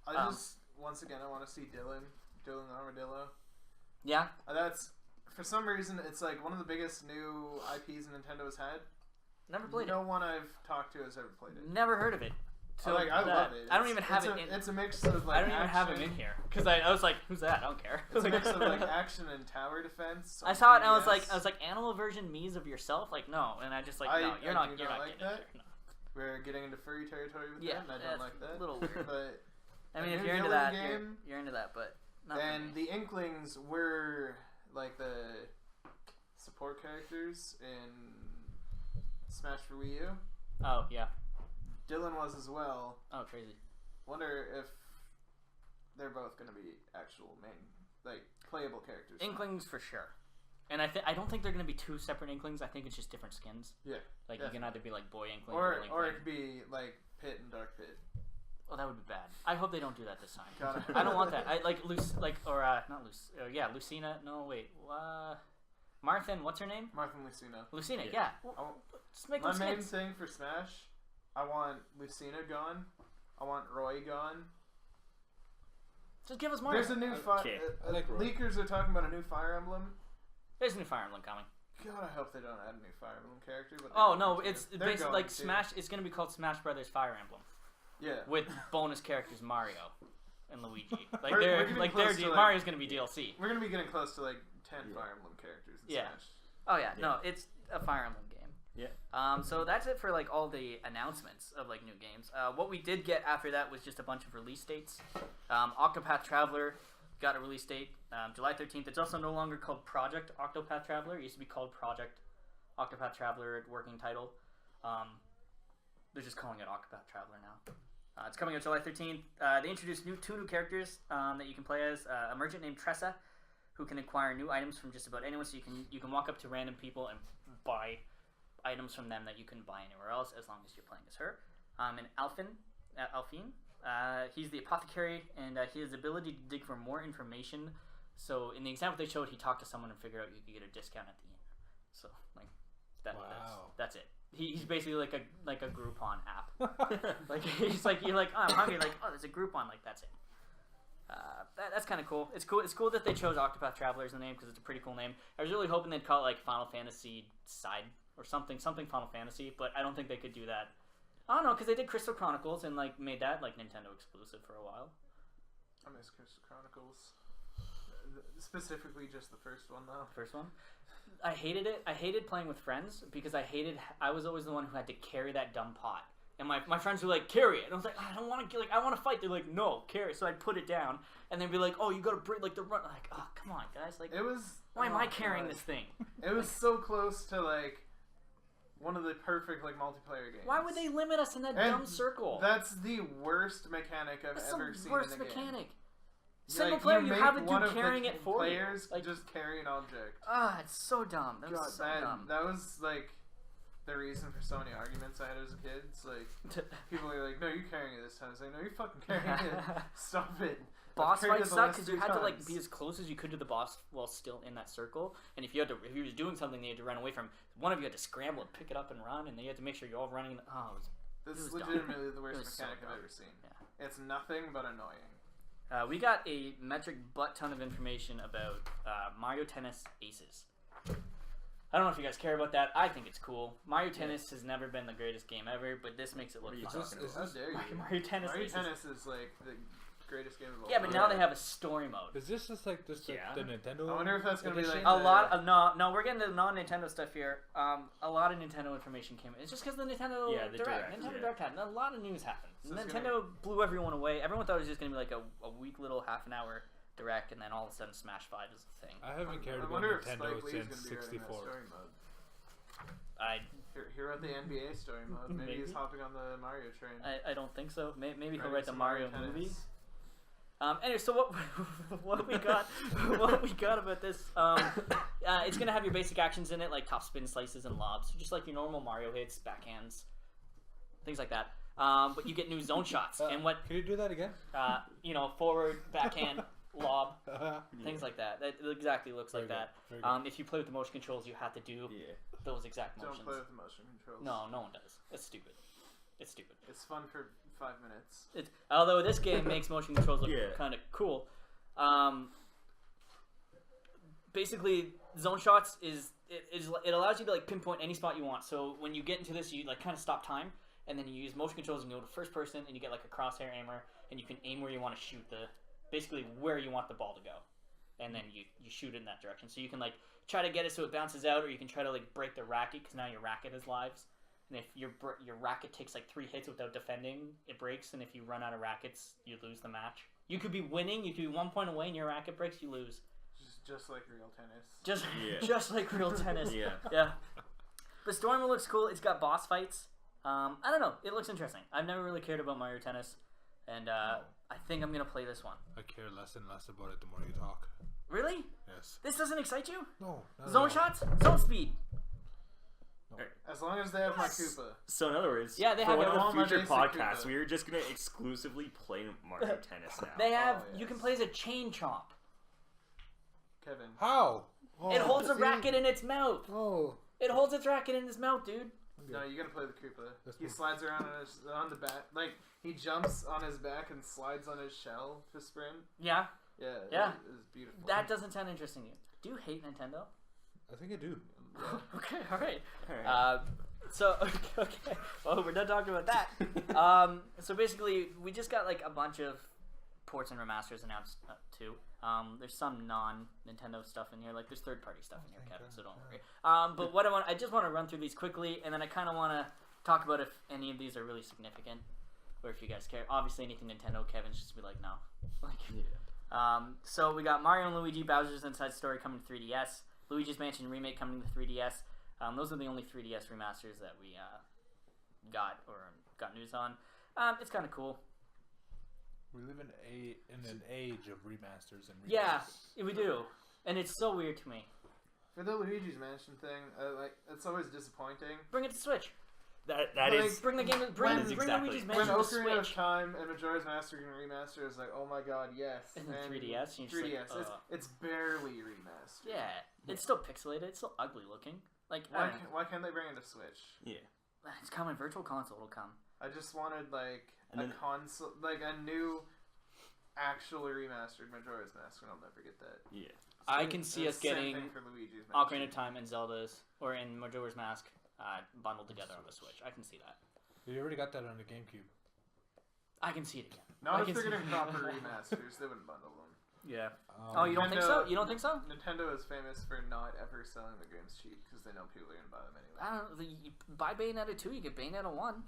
I just once again I want to see Dylan the Armadillo. Yeah. That's for some reason it's like one of the biggest new IPs Nintendo has had. Never played No one I've talked to has ever played it. it. Never heard of it. I love it. I don't even have it in. It's a mix of like I don't even have him action- in here because I was like, "Who's that? I don't care." It's a mix of like action and tower defense. I on saw it and I 3DS. was like, "Animal version me's of yourself?" Like, no, and I just like, I- no, you're I not do getting not like in that. here. No. We're getting into furry territory with Yeah, that, and I that's don't like that. a little weird. But I A mean, if new you're into Dylan that, game, you're into that, but not for and me. the Inklings were like the support characters in Smash for Wii U. Oh yeah. Dylan was as well. Oh crazy. Wonder if they're both going to be actual main, like playable characters. Inklings for sure. And I don't think they're gonna be 2 separate Inklings. I think it's just different skins. Yeah. Like you can either be like Boy Inkling Or Girl or Inkling. it could be like Pit and Dark Pit. Oh, that would be bad. I hope they don't do that this time. God, I don't want that. I like not Lucina. No, wait. Martha, what's her name? Martha and Lucina. Lucina. Yeah. Yeah. Well, just make My them main skins. thing for Smash, I want Lucina gone. I want Roy gone. Just give us Mario. There's a new Okay. I like Roy. leakers are talking about a new Fire Emblem. There's a new Fire Emblem coming. God, I hope they don't add a new Fire Emblem character. But Oh they're no, going to. it's They're basically going like to. Smash. It's gonna be called Smash Brothers Fire Emblem Yeah. with bonus characters Mario and Luigi. Like We're they're getting like close to, like- Mario's gonna be DLC. We're gonna be getting close to like 10 Yeah. Fire Emblem characters in Yeah. Smash. Oh yeah, no, it's a Fire Emblem game. Yeah. So that's it for like all the announcements of like new games. What we did get after that was just a bunch of release dates. Octopath Traveler got a release date, July 13th. It's also no longer called Project Octopath Traveler. It used to be called Project Octopath Traveler, working title. They're just calling it Octopath Traveler now. It's coming out July 13th. They introduced two new characters that you can play as. A merchant named Tressa, who can acquire new items from just about anyone. So you can walk up to random people and buy items from them that you couldn't buy anywhere else, as long as you're playing as her. And Alphine, he's the apothecary, and his ability to dig for more information. So in the example they showed, he talked to someone and figured out you could get a discount at the end. So like that's it. He's basically like a Groupon app. Like he's like, you're like, oh, I'm hungry. Like, oh, there's a Groupon. Like that's it. That's kind of cool. It's cool that they chose Octopath Traveler as the name because it's a pretty cool name. I was really hoping they'd call it like Final Fantasy Side or something Final Fantasy, but I don't think they could do that. I don't know, because they did Crystal Chronicles and like made that like Nintendo exclusive for a while. I miss Crystal Chronicles. Specifically, just the first one though. First one. I hated it. I hated playing with friends because I was always the one who had to carry that dumb pot. And my friends were like, carry it. And I was like, I don't want to, like, I want to fight. They're like, no, carry it. So I'd put it down, and they'd be like, oh, you got to bring, like, the run. Like, oh, come on, guys. Like, why am I carrying this thing? It was so close to, like, one of the perfect, like, multiplayer games. Why would they limit us in that dumb circle? That's the worst mechanic I've ever seen in a game. Worst mechanic. Single player, you have a dude carrying it for players you. Like, just carry an object. It's so dumb. That was so dumb. That was, like, the reason for so many arguments I had as a kid. It's like, people are like, no, you're carrying it this time. It's like, no, you're fucking carrying it. Stop it. Boss fights suck because you had to like be as close as you could to the boss while still in that circle. And if he was doing something, they had to run away from. One of you had to scramble and pick it up and run, and then you had to make sure you're all running. This is legitimately the worst mechanic I've ever seen. Yeah. It's nothing but annoying. We got a metric butt ton of information about Mario Tennis Aces. I don't know if you guys care about that. I think it's cool. Mario Tennis has never been the greatest game ever, but this makes it look fun. How dare you? Mario Tennis is like the greatest game of all time. Yeah, but now they have a story mode. Is this just like the Nintendo? I wonder if that's gonna be like a lot of no. We're getting to non-Nintendo stuff here. A lot of Nintendo information came in. It's just because the Nintendo Direct. Nintendo Direct happened. A lot of news happened. So Nintendo blew everyone away. Everyone thought it was just gonna be like a weak little half an hour Direct, and then all of a sudden Smash 5 is the thing. I haven't cared about Nintendo since 64. He wrote the NBA story mode. Maybe he's hopping on the Mario train. I don't think so. Maybe he'll write the Mario movie. Anyway, so what we got about this? It's gonna have your basic actions in it, like top spin, slices, and lobs, just like your normal Mario hits, backhands, things like that. But you get new zone shots, and what? Can you do that again? Forward, backhand, lob, things like that. That exactly looks like that. If you play with the motion controls, you have to do those exact motions. Don't play with the motion controls. No one does. It's stupid. It's fun for 5 minutes. Although this game makes motion controls look kind of cool. Basically, zone shots it allows you to like pinpoint any spot you want. So when you get into this, you like kind of stop time, and then you use motion controls and go to first person, and you get like a crosshair aimer, and you can aim where you want to shoot basically where you want the ball to go, and then you shoot it in that direction. So you can like try to get it so it bounces out, or you can try to like break the racket because now your racket has lives. And if your racket takes like 3 hits without defending, it breaks. And if you run out of rackets, you lose the match. You could be winning, you could be 1 point away, and your racket breaks, you lose. Just like real tennis. Just like real tennis. Yeah. The story mode looks cool. It's got boss fights. I don't know. It looks interesting. I've never really cared about Mario Tennis, and I think I'm gonna play this one. I care less and less about it the more you talk. Really? Yes. This doesn't excite you? No. Zone shots? Zone speed. As long as they have my Koopa. So in other words, they have for one of the future podcasts, podcasts, we are just going to exclusively play Mario Tennis now. They have. You can play as a chain chomp. Kevin. How? It holds a racket in its mouth. Oh. It holds its racket in its mouth, dude. No, you gotta play the Koopa. He slides around on the back, like he jumps on his back and slides on his shell to sprint. Yeah. Yeah. It's beautiful. That doesn't sound interesting to you. Do you hate Nintendo? I think I do. Okay, all right. Okay. Well, we're done talking about that. So basically, we just got like a bunch of ports and remasters announced too. There's some non-Nintendo stuff in here, like there's third-party stuff in here, Kevin. So don't worry. But what I just want to run through these quickly, and then I kind of want to talk about if any of these are really significant, or if you guys care. Obviously, anything Nintendo, Kevin's just be like, no. So we got Mario and Luigi Bowser's Inside Story coming to 3DS. Luigi's Mansion Remake coming to 3DS. Those are the only 3DS remasters that we got news on. It's kind of cool. We live in an age of remasters and remakes. Yeah, we do, and it's so weird to me. For the Luigi's Mansion thing, it's always disappointing. Bring it to Switch. That is. Bring the game. Bring Luigi's Mansion to Switch. When Ocarina of Time and Majora's Mask and Remaster is like, oh my god, yes. And then 3DS. 3DS. Like, it's barely remastered. Yeah, it's still pixelated. It's still ugly looking. Like why can't they bring it to Switch? Yeah. It's coming. Virtual Console will come. I just wanted console, like a new, actually remastered Majora's Mask, and I'll never get that. Yeah. I can see us getting Luigi's Ocarina of Time and Zelda's, or in Majora's Mask, bundled together on the Switch. I can see that. You already got that on the GameCube. I can see it again. Not if they're getting proper remasters, they wouldn't bundle them. Yeah. You don't think so? You don't think so? Nintendo is famous for not ever selling the games cheap because they know people are going to buy them anyway. I don't know. You buy Bayonetta 2, you get Bayonetta 1.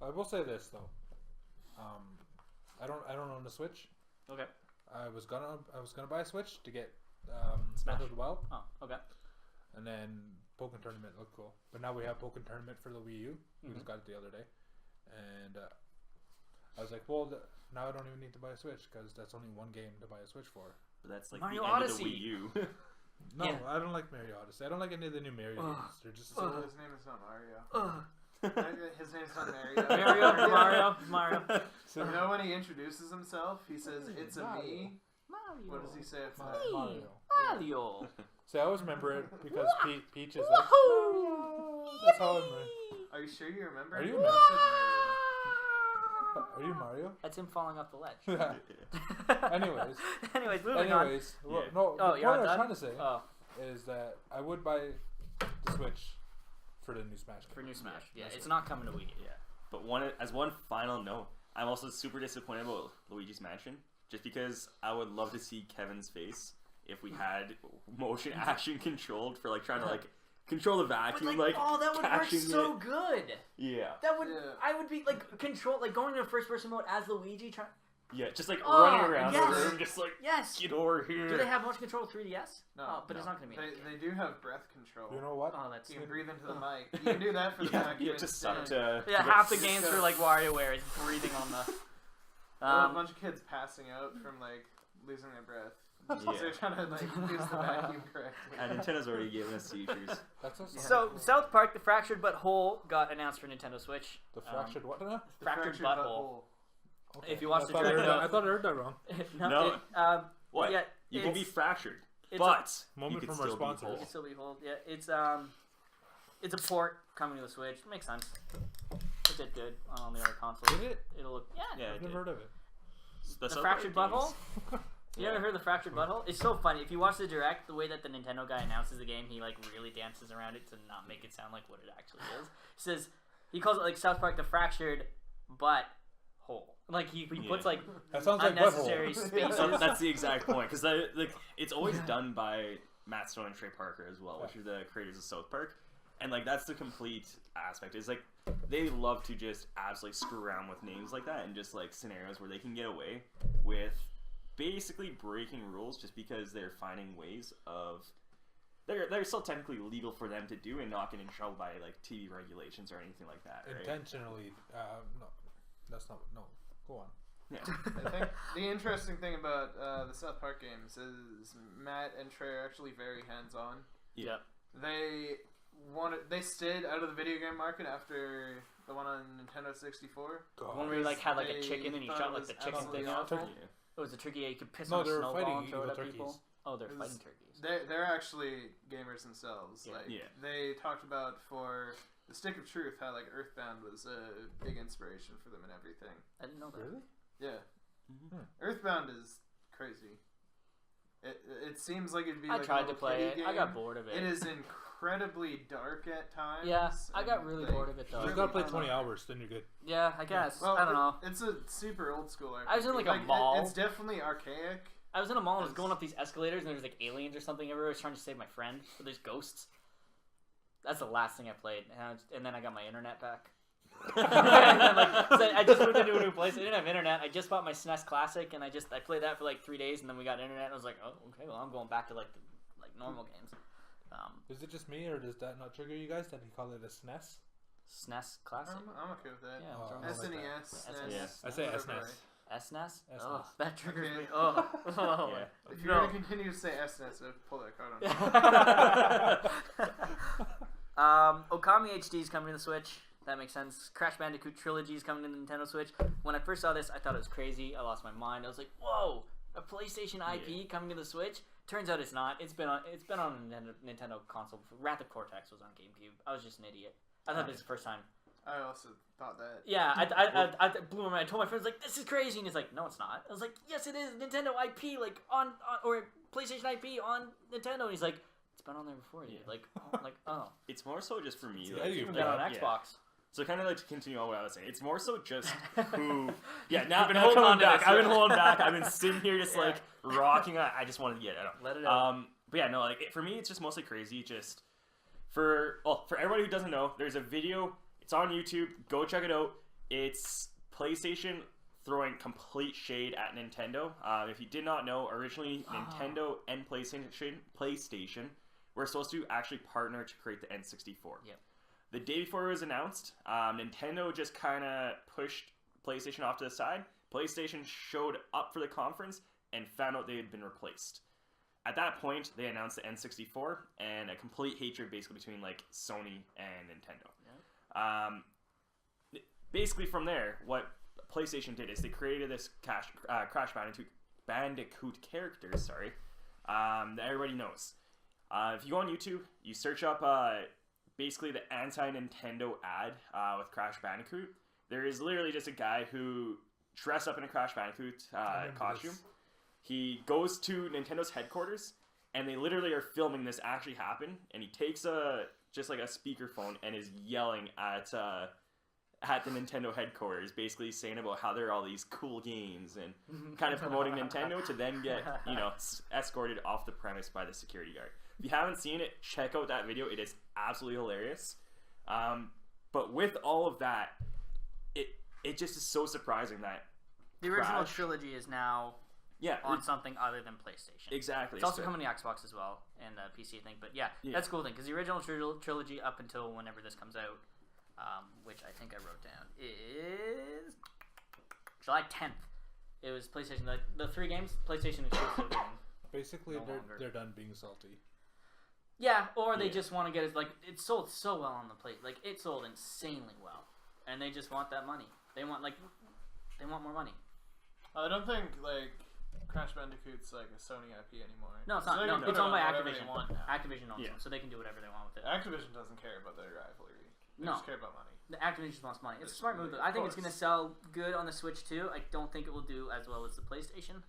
I will say this though. I don't own a Switch. Okay. I was gonna buy a Switch to get Smash. Breath of the Wild, Oh, okay. and then Pokken Tournament looked cool. But now we have Pokken Tournament for the Wii U. We just got it the other day, and I was like, well, now I don't even need to buy a Switch because that's only one game to buy a Switch for. But that's like Mario the end Odyssey. of the Wii U. No, Yeah. I don't like Mario Odyssey. I don't like any of the new Mario games. They're just So his name is not Mario. His name's not Mario. Mario. You know when he introduces himself, he says, "It's a Mario. me." Mario. What does he say after that? Mario. Mario. See, I always remember it because Peach is like, Woohoo! that's how I remember. Are you sure you remember? Are you I said Mario. Are you Mario? That's him falling off the ledge. Anyways, moving on. well, Yeah. no. Oh, the you're point I was done? trying to say Oh, is that I would buy the Switch for the new Smash for game. new Smash. Yeah, that's it's it. not coming to Wii U. Yeah, but as one final note, I'm also super disappointed about Luigi's Mansion, just because I would love to see Kevin's face if we had motion action controlled for like trying to like control the vacuum, like oh, that would work catching so it. good. Yeah, That would. Yeah. I would be like going into first person mode as Luigi. yeah, just like Oh, running around yes. the room, just like Yes. get over here. Do they have motion control 3DS? No, Oh, but it's no. not gonna be. They do have breath control. You know what? Oh, that's. You can breathe into the mic. You can do that for the Yeah, vacuum. you have to suck instead. to. Yeah, to half the get- games for like WarioWare is breathing on the. Well, a bunch of kids passing out from like losing their breath. Yeah. They're trying to like use the vacuum correctly. And Nintendo's already given us seizures. That's awesome. So South Park: The Fractured But Whole got announced for Nintendo Switch. The fractured what now? The Fractured Butthole. Okay. If you watch I the thought I direct heard that- note- I thought I heard that wrong. No. What? Yeah, You can be it's- fractured, it's but Moment you can from our still be sponsors. whole. It can still be hold. Yeah, it's a port coming to the Switch. Makes sense. It did good on the other consoles. Did it? It'll look. Yeah. Yeah, I've it never did. heard of it. The South Fractured Park Butthole. games. You ever heard the Fractured Butthole? It's so funny. If you watch the direct, the way that the Nintendo guy announces the game, he like really dances around it to not make it sound like what it actually is. He says he calls it like South Park: The Fractured But Hole. Like he puts like That sounds like unnecessary butthole. spaces. That's the exact point, because like it's always done by Matt Stone and Trey Parker as well, which are the creators of South Park, and like that's the complete aspect. Is like they love to just absolutely screw around with names like that and just like scenarios where they can get away with basically breaking rules just because they're finding ways of they're still technically legal for them to do and not get in trouble by like TV regulations or anything like that. Right? Intentionally. No. That's not. No. Go on. Yeah. I think the interesting thing about the South Park games is Matt and Trey are actually very hands-on. Yeah. They stayed out of the video game market after the one on Nintendo 64. One where you like had like a They chicken and you thought shot it like was the chicken absolutely thing out. awful. Yeah. It was a turkey. Yeah, you could piss No, on a they were snowball fighting and throw it evil at turkeys. people. Oh, they're It was- fighting turkeys. They're actually gamers themselves. Yeah. Like Yeah. they talked about for the Stick of Truth how like Earthbound was a big inspiration for them and everything. I didn't know that. Really? Yeah. Mhm. Earthbound is crazy. It seems like it'd be. I like a tried to little play kiddie it. Game. I got bored of it. It is incredibly dark at times. Yeah, I got and, really like, bored of it though. You really gotta play fun. 20 hours, then you're good. Yeah, I guess. Well, I don't know. It's a super old school RPG. I was in, like, a mall. It's definitely archaic. I was in a mall and I was It's- going up these escalators and there was like aliens or something everywhere. I was trying to save my friend, but there's ghosts. That's the last thing I played, and then I got my internet back. And then, like, so I just moved into a new place. I didn't have internet. I just bought my SNES Classic, and I played that for like 3 days, and then we got internet. And I was like, oh, okay, well, I'm going back to like normal games. Is it just me, or does that not trigger you guys that he called it a SNES? SNES Classic. I'm okay with that. Yeah, Oh, what's wrong I with don't like SNES. that. SNES, Yeah. I say whatever, SNES. right? SNES? SNES. Oh, that triggers Okay. me. Oh. Yeah. If you're No. gonna continue to say SNES, I'll pull that card on. Okami HD is coming to the Switch. That makes sense. Crash Bandicoot Trilogy is coming to the Nintendo Switch. When I first saw this, I thought it was crazy. I lost my mind. I was like, "Whoa, a PlayStation IP coming to the Switch?" Turns out it's not. It's been on a Nintendo console before. Wrath of Cortex was on GameCube. I was just an idiot. I thought this was the first time. I also thought that. Yeah, I blew my mind. I told my friends like, "This is crazy," and he's like, "No, it's not." I was like, "Yes, it is. Nintendo IP, like on or PlayStation IP on Nintendo." And he's like, "It's been on there before, dude." Yeah. Like, oh, It's more so just for me. Yeah, like, you it's can been on yeah. Xbox. So kind of like to continue on what I was saying, it's more so just who. Yeah, You've now been now holding coming on to back. this, I've yeah. been holding back. I've been sitting here just Yeah. like rocking. I just wanted to get it out. Let it out. But yeah, no, like for me, it's just mostly crazy. Just for everybody who doesn't know, there's a video. It's on YouTube. Go check it out. it's PlayStation throwing complete shade at Nintendo. If you did not know, originally Nintendo and PlayStation were supposed to actually partner to create the N64. Yep. The day before it was announced, Nintendo just kind of pushed PlayStation off to the side. PlayStation showed up for the conference and found out they had been replaced. At that point, they announced the N64 and a complete hatred basically between like Sony and Nintendo. Yep. Basically from there, what PlayStation did is they created this Crash Bandicoot character, that everybody knows. If you go on YouTube, you search up basically the anti-Nintendo ad with Crash Bandicoot. There is literally just a guy who dressed up in a Crash Bandicoot costume. He goes to Nintendo's headquarters, and they literally are filming this actually happen. And he takes just like a speakerphone and is yelling at the Nintendo headquarters, basically saying about how there are all these cool games and kind of promoting Nintendo to then get escorted off the premise by the security guard. If you haven't seen it, check out that video. It is absolutely hilarious. But with all of that, it just is so surprising that the original trilogy is now on something other than PlayStation. Exactly. It's also coming to Xbox as well and PC, I think. But yeah, that's a cool thing because the original trilogy up until whenever this comes out, which I think I wrote down, is July 10th. It was PlayStation. The 3 games, PlayStation exclusive. Basically, they're done being salty. Yeah, or they just want to get it. Like, it sold so well on the plate. Like, it sold insanely well, and they just want that money. They want more money. I don't think like Crash Bandicoot's like a Sony IP anymore. No, it's not. No, it's owned by Activision. Activision owns them, so they can do whatever they want with it. Activision doesn't care about their rivalry. They just care about money. The Activision just wants money. It's a smart move, though. I think it's going to sell good on the Switch, too. I don't think it will do as well as the PlayStation.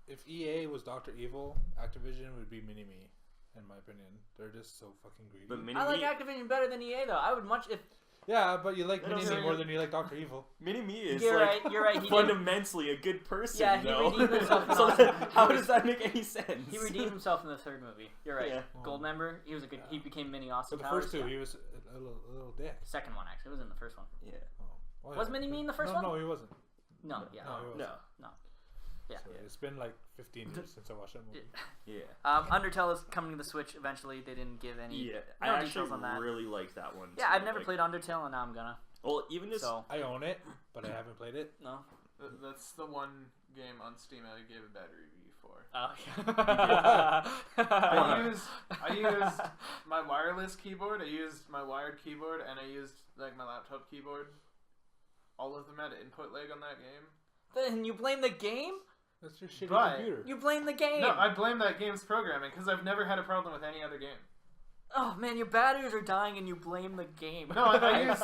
If EA was Dr. Evil, Activision would be Mini-Me, in my opinion. They're just so fucking greedy. But I like Activision better than EA, though. I would much if... Yeah, but you like Mini-Me more than you like Dr. Evil. Mini-Me is you're right. Fundamentally a good person. Yeah, he redeemed himself. So how does that make any sense? He redeemed himself in the 3rd movie. You're right. Yeah. Goldmember. He was a good. He became Mini Austin But the Powers. first 2, he was a little dick. Second one actually. It was in the first one. Yeah. Oh. Was Mini-Me in the first one? No, he wasn't. No. He wasn't. No. Yeah. So it's been like 15 years since I watched that movie. Yeah. Undertale is coming to the Switch eventually. They didn't give any I details on that. really like that one. Yeah, I've never played Undertale, and now I'm gonna. Well, even this... So. I own it, but I haven't played it. No. That's the one game on Steam I gave a bad review for. I used my wireless keyboard, I used my wired keyboard, and I used like my laptop keyboard. All of them had input lag on that game. Then you blame the game? That's your shitty computer. You blame the game. No, I blame that game's programming because I've never had a problem with any other game. Oh man, your batteries are dying and you blame the game. No, I used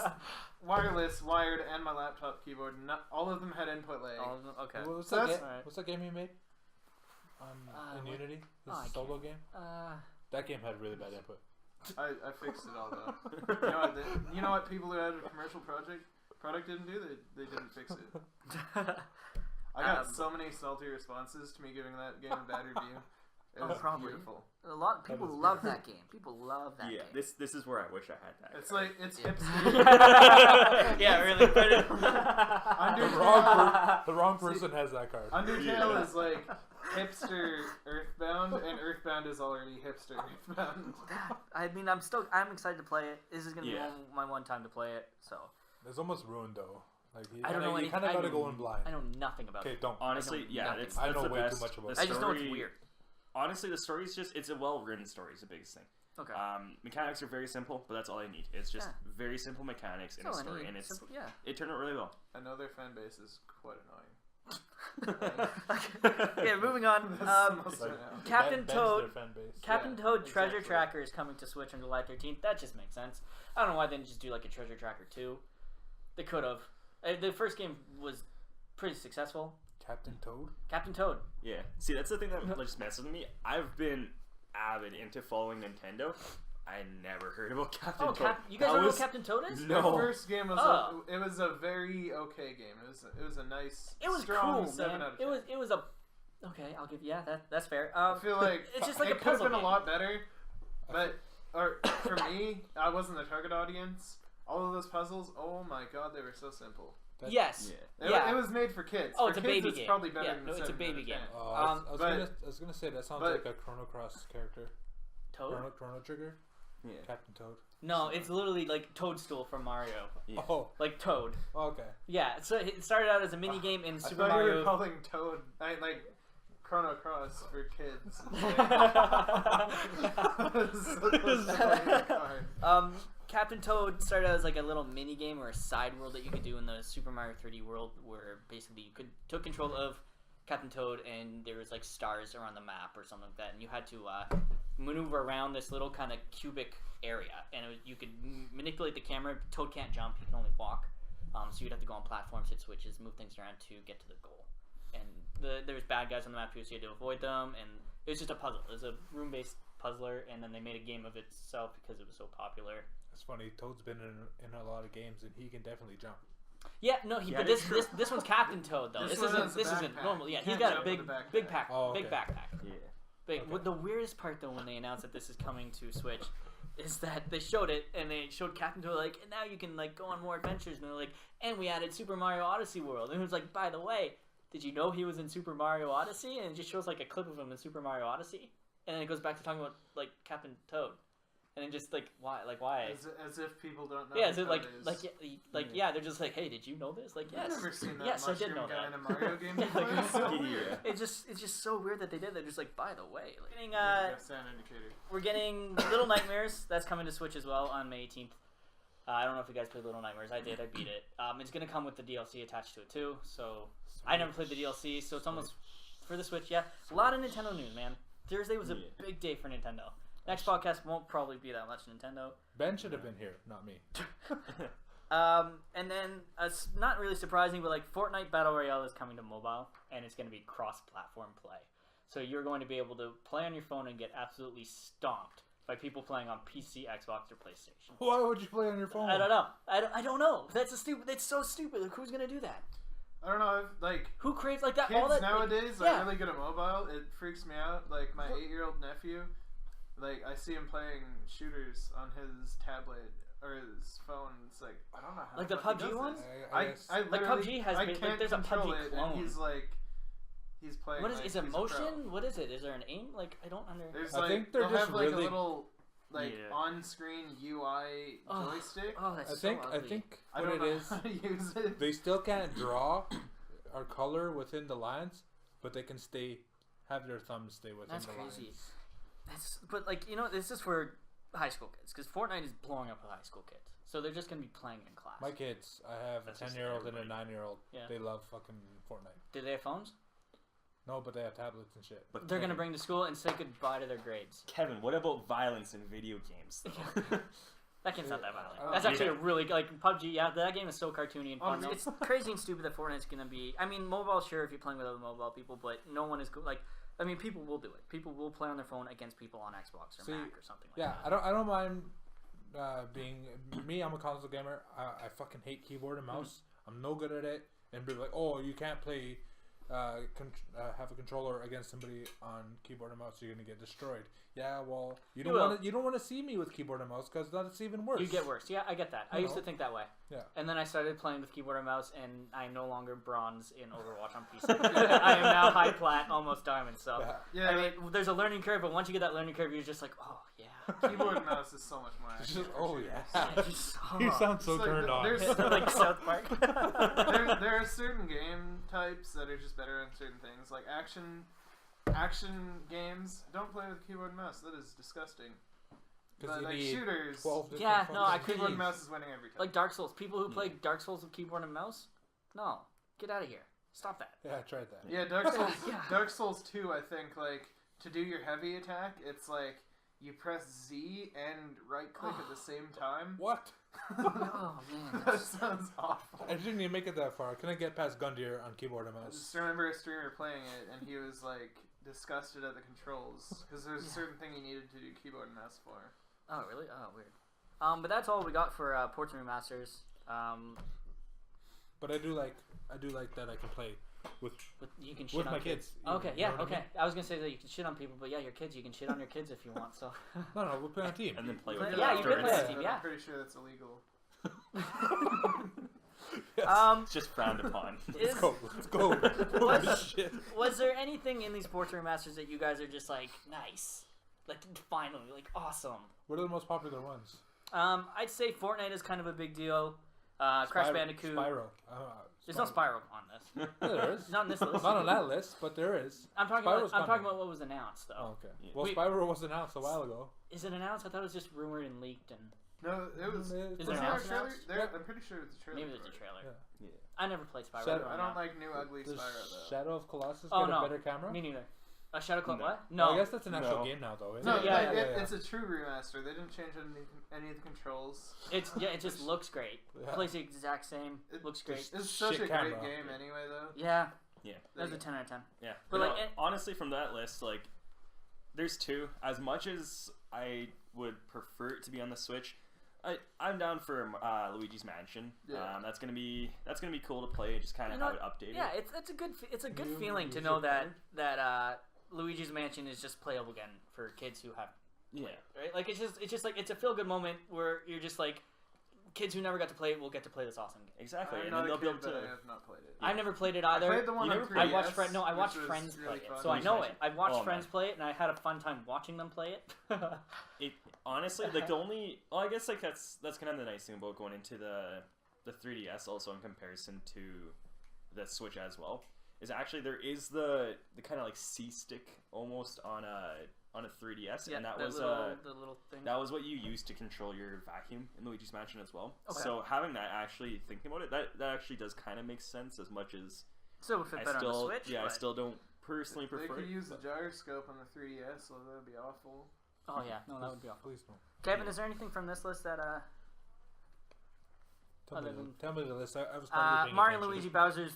wireless, wired, and my laptop keyboard. All of them had input lag. All of them? Okay. What's that game you made? In Unity? This solo game? That game had really bad input. I fixed it all though. You know what people who had a commercial product didn't do? They didn't fix it. I got so many salty responses to me giving that game a bad review. It was beautiful. A lot of people love that game. People love that game. Yeah, this is where I wish I had that. It's like, it's hipster. Yeah, really. The wrong person has that card. Undertale is like hipster Earthbound, and Earthbound is already hipster Earthbound. I mean, I'm excited to play it. This is going to be my one time to play it, so. It's almost ruined, though. Like, I don't know anything. You kind of got to go in blind. I know nothing about it. Okay, don't. Honestly, I know way too much about it. I just know it's weird. Honestly, the story's it's a well-written story is the biggest thing. Okay. Mechanics are very simple, but that's all I need. It's just very simple mechanics in a story, and it turned out really well. I know their fan base is quite annoying. Yeah, moving on. Captain Toad Treasure Tracker is coming to Switch on July 13th. That just makes sense. I don't know why they didn't just do like a Treasure Tracker 2. They could have. The first game was pretty successful. Captain Toad. Yeah. See, that's the thing that just messes with me. I've been avid into following Nintendo. I never heard about Captain Toad. You guys don't know what Captain Toad is? No. The first game was it was a very okay game. It was a nice, strong cool, 7 man. out of 10. It was a okay. I'll give that's fair. I feel like it's just like it a puzzle could have been game. a lot better, but for me, I wasn't the target audience. All of those puzzles, oh my god, they were so simple. Yes. It was made for kids. Oh, for it's a kids, baby it's game. probably better Yeah, than no, it's a 7 out of baby 10. game. Oh, I was gonna say that sounds like a Chrono Cross character. Toad? Chrono Trigger. Yeah. Captain Toad. No, it's literally like Toadstool from Mario. Yeah. Oh, Like Toad. okay. Yeah, so it started out as a mini game in I Super thought you Mario. were calling Toad like Chrono Cross for kids. Captain Toad started out as like a little mini game or a side world that you could do in the Super Mario 3D world, where basically you took control of Captain Toad and there was like stars around the map or something like that, and you had to maneuver around this little kind of cubic area, and you could manipulate the camera. Toad can't jump; he can only walk. So you'd have to go on platforms, hit switches, move things around to get to the goal. And there was bad guys on the map too, so you had to avoid them. And it was just a puzzle. It was a room-based puzzler, and then they made a game of itself because it was so popular. It's funny. Toad's been in a lot of games, and he can definitely jump. Yeah, no, but this one's Captain Toad though. This isn't normal. Yeah, he's got a big backpack. Oh, okay. Big backpack. Yeah. Big. Okay. What the weirdest part though when they announced that this is coming to Switch is that they showed it and they showed Captain Toad like, and now you can like go on more adventures, and they're like, and we added Super Mario Odyssey World, and it was like, by the way, did you know he was in Super Mario Odyssey? And it just shows like a clip of him in Super Mario Odyssey, and then it goes back to talking about like Captain Toad. And then just like why? As if people don't know. Yeah, so what yeah, they're just like, hey, did you know this? Like, yes, I've never seen that yes, I did mushroom know guy that. in a Mario game Yeah, before. like, It's so weird. It's just so weird that they did. They're just like, by the way, like, Sound indicator. we're getting Little Nightmares. That's coming to Switch as well on May 18th. I don't know if you guys played Little Nightmares. I did. I beat it. It's gonna come with the DLC attached to it too. So I never played the DLC, so it's almost for the Switch. Yeah, a lot of Nintendo news, man. Thursday was a big day for Nintendo. Next podcast won't probably be that much Nintendo. Ben should have been here, not me. And then, not really surprising, but like Fortnite Battle Royale is coming to mobile, and it's going to be cross-platform play. So you're going to be able to play on your phone and get absolutely stomped by people playing on PC, Xbox, or PlayStation. Why would you play on your phone? I don't know. I don't know. It's so stupid. Like, who's going to do that? I don't know. Like Who creates like that? kids all that nowadays like, are really good at mobile. It freaks me out. Like my 8-year-old nephew. Like, I see him playing shooters on his tablet or his phone. It's like, I don't know how. Like the fuck he PUBG does ones? this. Like literally- PUBG has I been, can't like, there's a control PUBG it, clone. and he's playing. What is like, is it? he's a pro. Motion? What is it? Is there an aim? Like, I don't under. There's I like, think they're they'll just have like really- a little like Yeah. on-screen UI joystick. Oh, that's I so ugly. think I what don't it know is, how to use it. they still can't draw or color within the lines, but they can have their thumbs stay within That's the crazy. lines. But like, you know, this is for high school kids because Fortnite is blowing up with high school kids, so they're just gonna be playing in class. My kids, I have That's a just 10-year-old and a everybody. 9-year-old. Yeah. They love fucking Fortnite. Do they have phones? No, but they have tablets and shit. But They're gonna Kevin, bring to school and say goodbye to their grades. Kevin, what about violence in video games? Though? That game's not that violent. Oh, That's actually yeah. a really like PUBG. Yeah, that game is so cartoony and Oh, fun. no. It's crazy and stupid that Fortnite's gonna be. I mean, mobile, sure, if you're playing with other mobile people, but no one is like. I mean, people will do it. People will play on their phone against people on Xbox or See, Mac or something like Yeah, that. I don't mind being me. I'm a console gamer. I fucking hate keyboard and mouse. I'm no good at it. And be like, oh, you can't play, have a controller against somebody on keyboard and mouse. You're gonna get destroyed. Yeah, well, you don't want to see me with keyboard and mouse because that's even worse. You get worse. Yeah, I get that. I used to think that way. Yeah. And then I started playing with keyboard and mouse, and I'm no longer bronze in Overwatch on PC. I am now high plat, almost diamond. So Yeah, I mean, there's a learning curve, but once you get that learning curve, you're just like, oh yeah. keyboard and mouse is so much more. It's accurate just, for oh shooters. yeah. Just, You sound so It's like turned on. there's- like South Park. there are certain game types that are just better on certain things. Like action games, don't play with keyboard and mouse. That is disgusting. Because But you like need shooters, 12 different Yeah, no, I functions. couldn't- keyboard and mouse is winning every time. Like Dark Souls. People who play Dark Souls with keyboard and mouse? No. Get out of here. Stop that. Yeah, I tried that. yeah, Dark Souls. Yeah. Dark Souls 2, I think, like to do your heavy attack, it's like you press Z and right click at the same time. What? Oh man. That sounds awful. I didn't even make it that far. I couldn't get past Gundyr on keyboard and I mouse. just remember a streamer playing it, and he was like disgusted at the controls because there's a certain thing you needed to do keyboard and mouse for. Oh really? Oh weird. But that's all we got for ports and remasters. But I do like that I can play with You can shit with on my kids. kids. Okay, You yeah, know what I okay. mean? I was gonna say that you can shit on people, but yeah, your kids, you can shit on your kids if you want. So No, we'll play on team. and then play Yeah, with you them could play afterwards. on team, But yeah. I'm pretty sure that's illegal. It's just frowned upon. Let's go. Let's go. Was there anything in these ports remasters that you guys are just like, nice? Like, finally, like, awesome. What are the most popular ones? I'd say Fortnite is kind of a big deal. Crash Bandicoot. Spyro. There's no Spyro on this. Yeah, there is. Not on this list. Not on that list, but there is. I'm talking about what was announced, though. Oh, okay. Yeah. Well, Spyro was announced a while ago. Is it announced? I thought it was just rumored and leaked. And No, it was. Is it Was there a announced? trailer? Yeah. I'm pretty sure it's a trailer. maybe there's for a it. trailer. Yeah. Yeah. I never played Spyro. Shadow- I don't like new ugly Does Spyro though. Shadow of Colossus Oh, get no. a better camera? Me neither. Shadow Clone? No. What? I No. guess that's an actual No. game now, though. Isn't No, it? yeah, it's a true remaster. They didn't change any of the controls. It just looks great. Yeah. Plays the exact same. It looks great. just- It's such Shit a camera. great game anyway, though. Yeah. Yeah. That was a 10 out of 10. Yeah. But, But like, no, honestly, from that list, like, there's two. As much as I would prefer it to be on the Switch, I'm down for Luigi's Mansion. Yeah. That's gonna be cool to play. Just kind of have it updated. Yeah, it's a good New feeling to music know that card? Luigi's Mansion is just playable again for kids who have Yeah. right. Like it's just like it's a feel good moment where you're just like kids who never got to play it will get to play this awesome game. Exactly. I'm And not then a they'll be kid, able to. but I have not played it. I've never played it either. I played the one You on never 3DS. I watched I watched which was friends really play fun. it, so I know it. I watched Oh, friends man. play it, and I had a fun time watching them play it. It honestly, like the only, well, I guess like that's kind of the nice thing about going into the 3DS also in comparison to the Switch as well, is actually there is the kind of like C stick almost on a 3DS, Yeah, and that the was little thing. that was what you used to control your vacuum in Luigi's Mansion as well. Okay. So having that, actually thinking about it, that actually does kind of make sense, as much as So it would fit I better still on the Switch. I but- still don't personally They prefer could it. use the but- gyroscope on the 3DS, so that would be awful. Oh yeah, no, that would be awful. Please don't. Kevin, is there anything from this list that Other Tell me the list. I was Mario, Luigi, Bowser's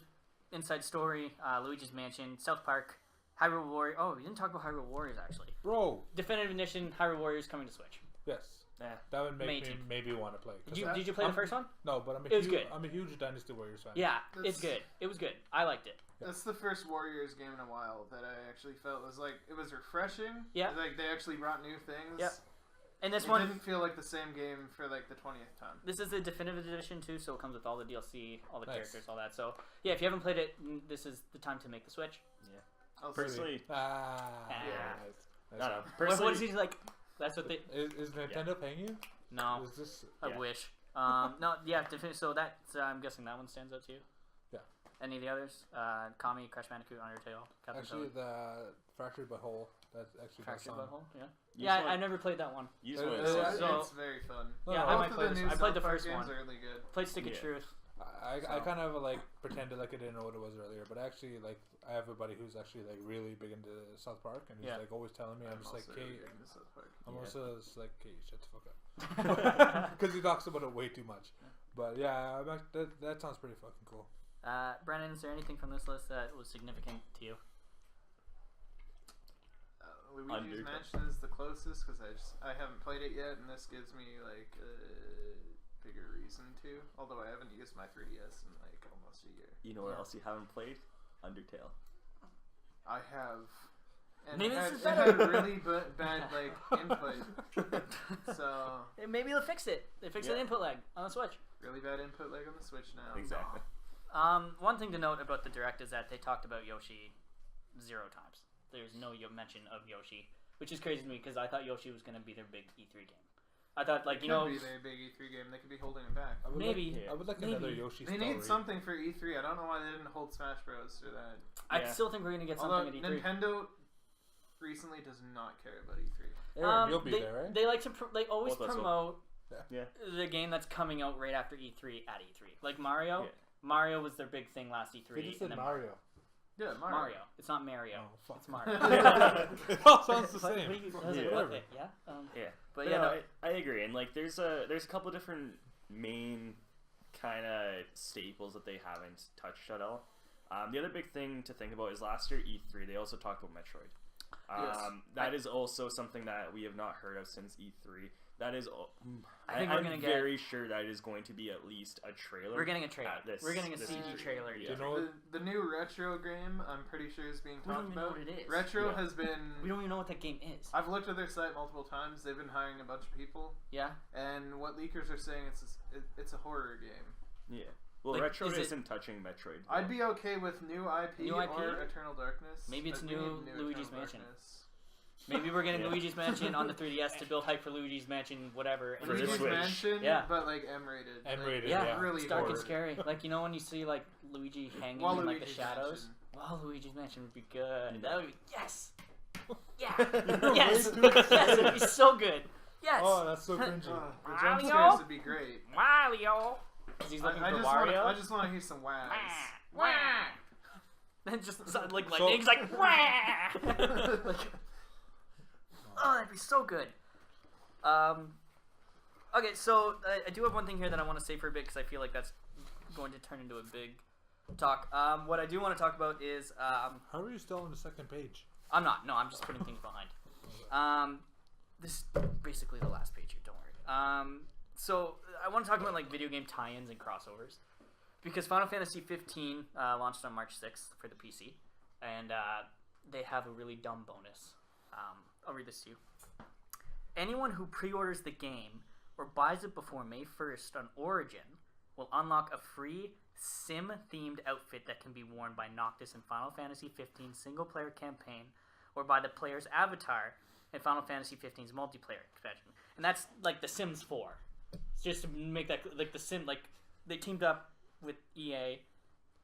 Inside Story, Luigi's Mansion, South Park, Hyrule Warriors. Oh, we didn't talk about Hyrule Warriors actually. Bro. Definitive Edition, Hyrule Warriors coming to Switch. Yes. Yeah. That would make May me 18th. maybe want to play. Did you play the first one? No, but It was good. I'm a huge Dynasty Warriors fan. Yeah, That's- it's good. It was good. I liked it. That's the first Warriors game in a while that I actually felt was like it was refreshing. Yeah. Like they actually brought new things. Yep. And this It one, didn't feel like the same game for like the 20th time. this is the definitive edition too, so it comes with all the DLC, all the Nice. characters, all that. So yeah, if you haven't played it, this is the time to make the Switch. I'll Personally, Ah. Yeah. Nice. I don't know. What Personally, is he like? That's what they. Is Nintendo paying you? No, Is this? I Yeah. wish. No, yeah. So that I'm guessing that one stands out to you. Yeah. Any of the others? Kami, Crash Bandicoot, Undertale, Captain Actually, Toad, the Fractured But Whole. That actually does Fractured sound. Butthole. Yeah. You Yeah, just I want- never played that one. you just want Uh, to uh, say- So- It's very fun. No, Yeah, no, I Both might of play the this. new I played the South Park first games one. are really good. Played Stick of Yeah. Truth. I So- kind of like pretended like I didn't know what it was earlier, but actually like I have a buddy who's actually like really big into South Park, and he's Yeah. like always telling me. I'm just like, also okay. really into South Park. I'm Yeah. also just like, okay, shut the fuck up, because he talks about it way too much. But yeah, that sounds pretty fucking cool. Brandon, is there anything from this list that was significant to you? Luigi's Undertale. Mansion is the closest because I haven't played it yet, and this gives me like a bigger reason to. Although I haven't used my 3DS in like almost a year. You know what else you haven't played? Undertale. I have. And Maybe it this had, is it better. had really bad like input, so Maybe they'll fix it. They fixed the Yeah. input lag on the Switch. really bad input lag on the Switch now. Exactly. One thing to note about the Direct is that they talked about Yoshi 0 times. There's no mention of Yoshi, which is crazy to me because I thought Yoshi was going to be their big E3 game. I thought, like, It you know, could be their big E3 game. They could be holding it back. I would Maybe. Like, I would like Maybe. another Yoshi. They story. need something for E3. I don't know why they didn't hold Smash Bros. For that. I Yeah. still think we're going to get Although something at E3. Nintendo recently does not care about E E3. Aaron, you'll be they, there, right? They like to they always Well, that's promote Yeah. the game that's coming out right after E3 at E3. Like Mario. Yeah. Mario was their big thing last E3. They just and said then Mario. Yeah, Mario. It's not Mario. Oh, fuck. It's Mario. It all sounds the What- same. what do you- Yeah. okay, Whatever. yeah. Yeah. But But yeah, no, no, I agree, and like there's a couple different main kind of staples that they haven't touched at all. The other big thing to think about is last year E3 they also talked about Metroid. Yes. That is also something that we have not heard of since E3. That is. I think we're gonna I'm get. very sure that is going to be at least a trailer. We're getting a trailer. This, We're getting a this CG stream. trailer. Yeah. You know, The new retro game, I'm pretty sure, is being We don't talked even know about. what it is. Retro Yeah. has been. We don't even know what that game is. I've looked at their site multiple times. They've been hiring a bunch of people, Yeah. and what leakers are saying it's a horror game. Yeah. Well, Like, Retro is it- isn't touching Metroid. I'd be okay with new IP, New IP? or Eternal Darkness. Maybe it's but we new need Luigi's Eternal Mansion. Darkness. Maybe we're getting Yeah. Luigi's Mansion on the 3DS to build hype for Luigi's Mansion, whatever. And For the Luigi's Switch. Mansion, Yeah. but like M-rated. M-rated, yeah, yeah. really it's dark and horror. scary. Like, you know when you see like Luigi hanging in like the Waluigi's shadows? Mansion. Luigi's Mansion would be good. Yeah. That would be yes. Yeah. You're yes. way too Yes, it'd be so good. Yes. Oh, that's so cringy. The Mario? jump scares would be great. Wario. Because he's looking I for just Wario. I just want to hear some wows. Wah. Then just sound like So- lightning. He's like, wah. Like, oh, that'd be so good. Okay, so I do have one thing here that I want to say for a bit because I feel like that's going to turn into a big talk. What I do want to talk about is How are you still on the second page? I'm not. No, I'm just putting things behind. This is basically the last page here. Don't worry. So I want to talk about like video game tie-ins and crossovers because Final Fantasy 15 launched on March 6th for the PC, and they have a really dumb bonus. I'll read this to you. Anyone who pre-orders the game or buys it before May 1st on Origin will unlock a free Sim-themed outfit that can be worn by Noctis in Final Fantasy 15 single-player campaign or by the player's avatar in Final Fantasy 15's multiplayer expansion. And that's like the Sims 4. It's just to make that like the Sim, like they teamed up with EA,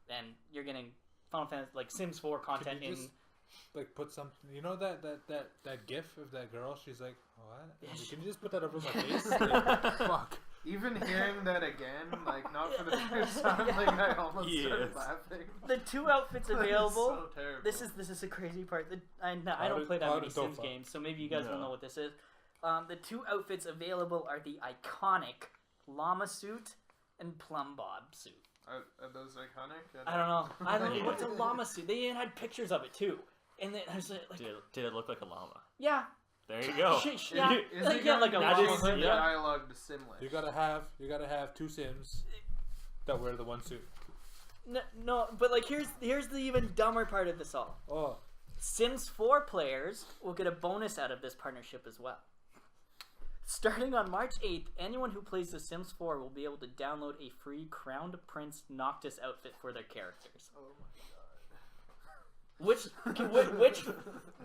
and you're getting Final Fantasy like Sims 4 content Could you in. just, like put something, you know that gif of that girl? She's like, what? Yeah, Can you just put that over my face? Like, fuck. Even hearing that again, like not for the first time, like I almost started Yes. laughing. The two outfits It's available. so terrible. This is the crazy part. I don't play that many Sims games, so maybe you guys will know what this is. The two outfits available are the iconic llama suit and plum bob suit. Are those iconic? I don't know. I don't know. Yeah. What's a llama suit? They even had pictures of it too. And then I was like, Did it look like a llama? yeah, There you go. yeah, Is like, it yeah, gonna like a be that llama is- suit. the Yeah. dialogue to Simlish? You gotta have two Sims that wear the one suit. No, but like here's the even dumber part of this all. Oh, Sims 4 players will get a bonus out of this partnership as well. Starting on March 8th, anyone who plays The Sims 4 will be able to download a free Crowned Prince Noctis outfit for their characters. Oh my Which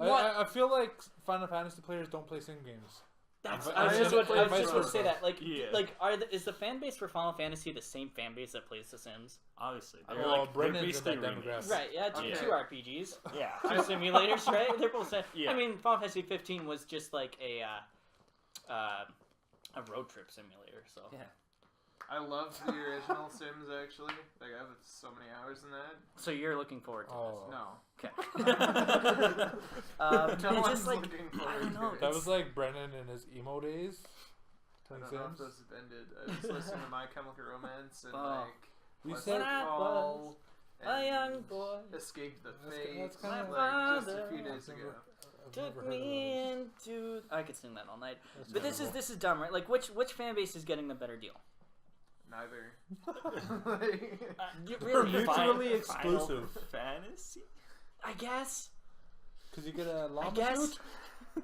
I feel like Final Fantasy players don't play Sim games. that's And I was vi- just and going vice to versa. say that. Like, Yeah. is the fan base for Final Fantasy the same fan base that plays The Sims? Obviously, they're Well, like Brennan's in basically that remakes. demographic. Right, yeah, two Okay. RPGs. Yeah. Two simulators, right? They're both. Yeah. I mean, Final Fantasy 15 was just like a road trip simulator. So Yeah. I love the original Sims actually. Like I have so many hours in that. So you're looking forward to Oh, No. this? No Okay. It's one's just like looking I forward don't know. to it. that was like Brennan in his emo days. I Playing don't know if Sims. those have ended. I was listening to My Chemical Romance and Oh. like You Let's said- Fall a and young boy Escape the That's Fate. that's kinda- like just a Father few days I've ago. I've took never heard of me those. into. I could sing that all night. That's But terrible. this is dumb, right? Like which fan base is getting the better deal? Neither. You They're really mutually Final- exclusive. Fantasy. I guess. Cause you get a llama I guess. suit.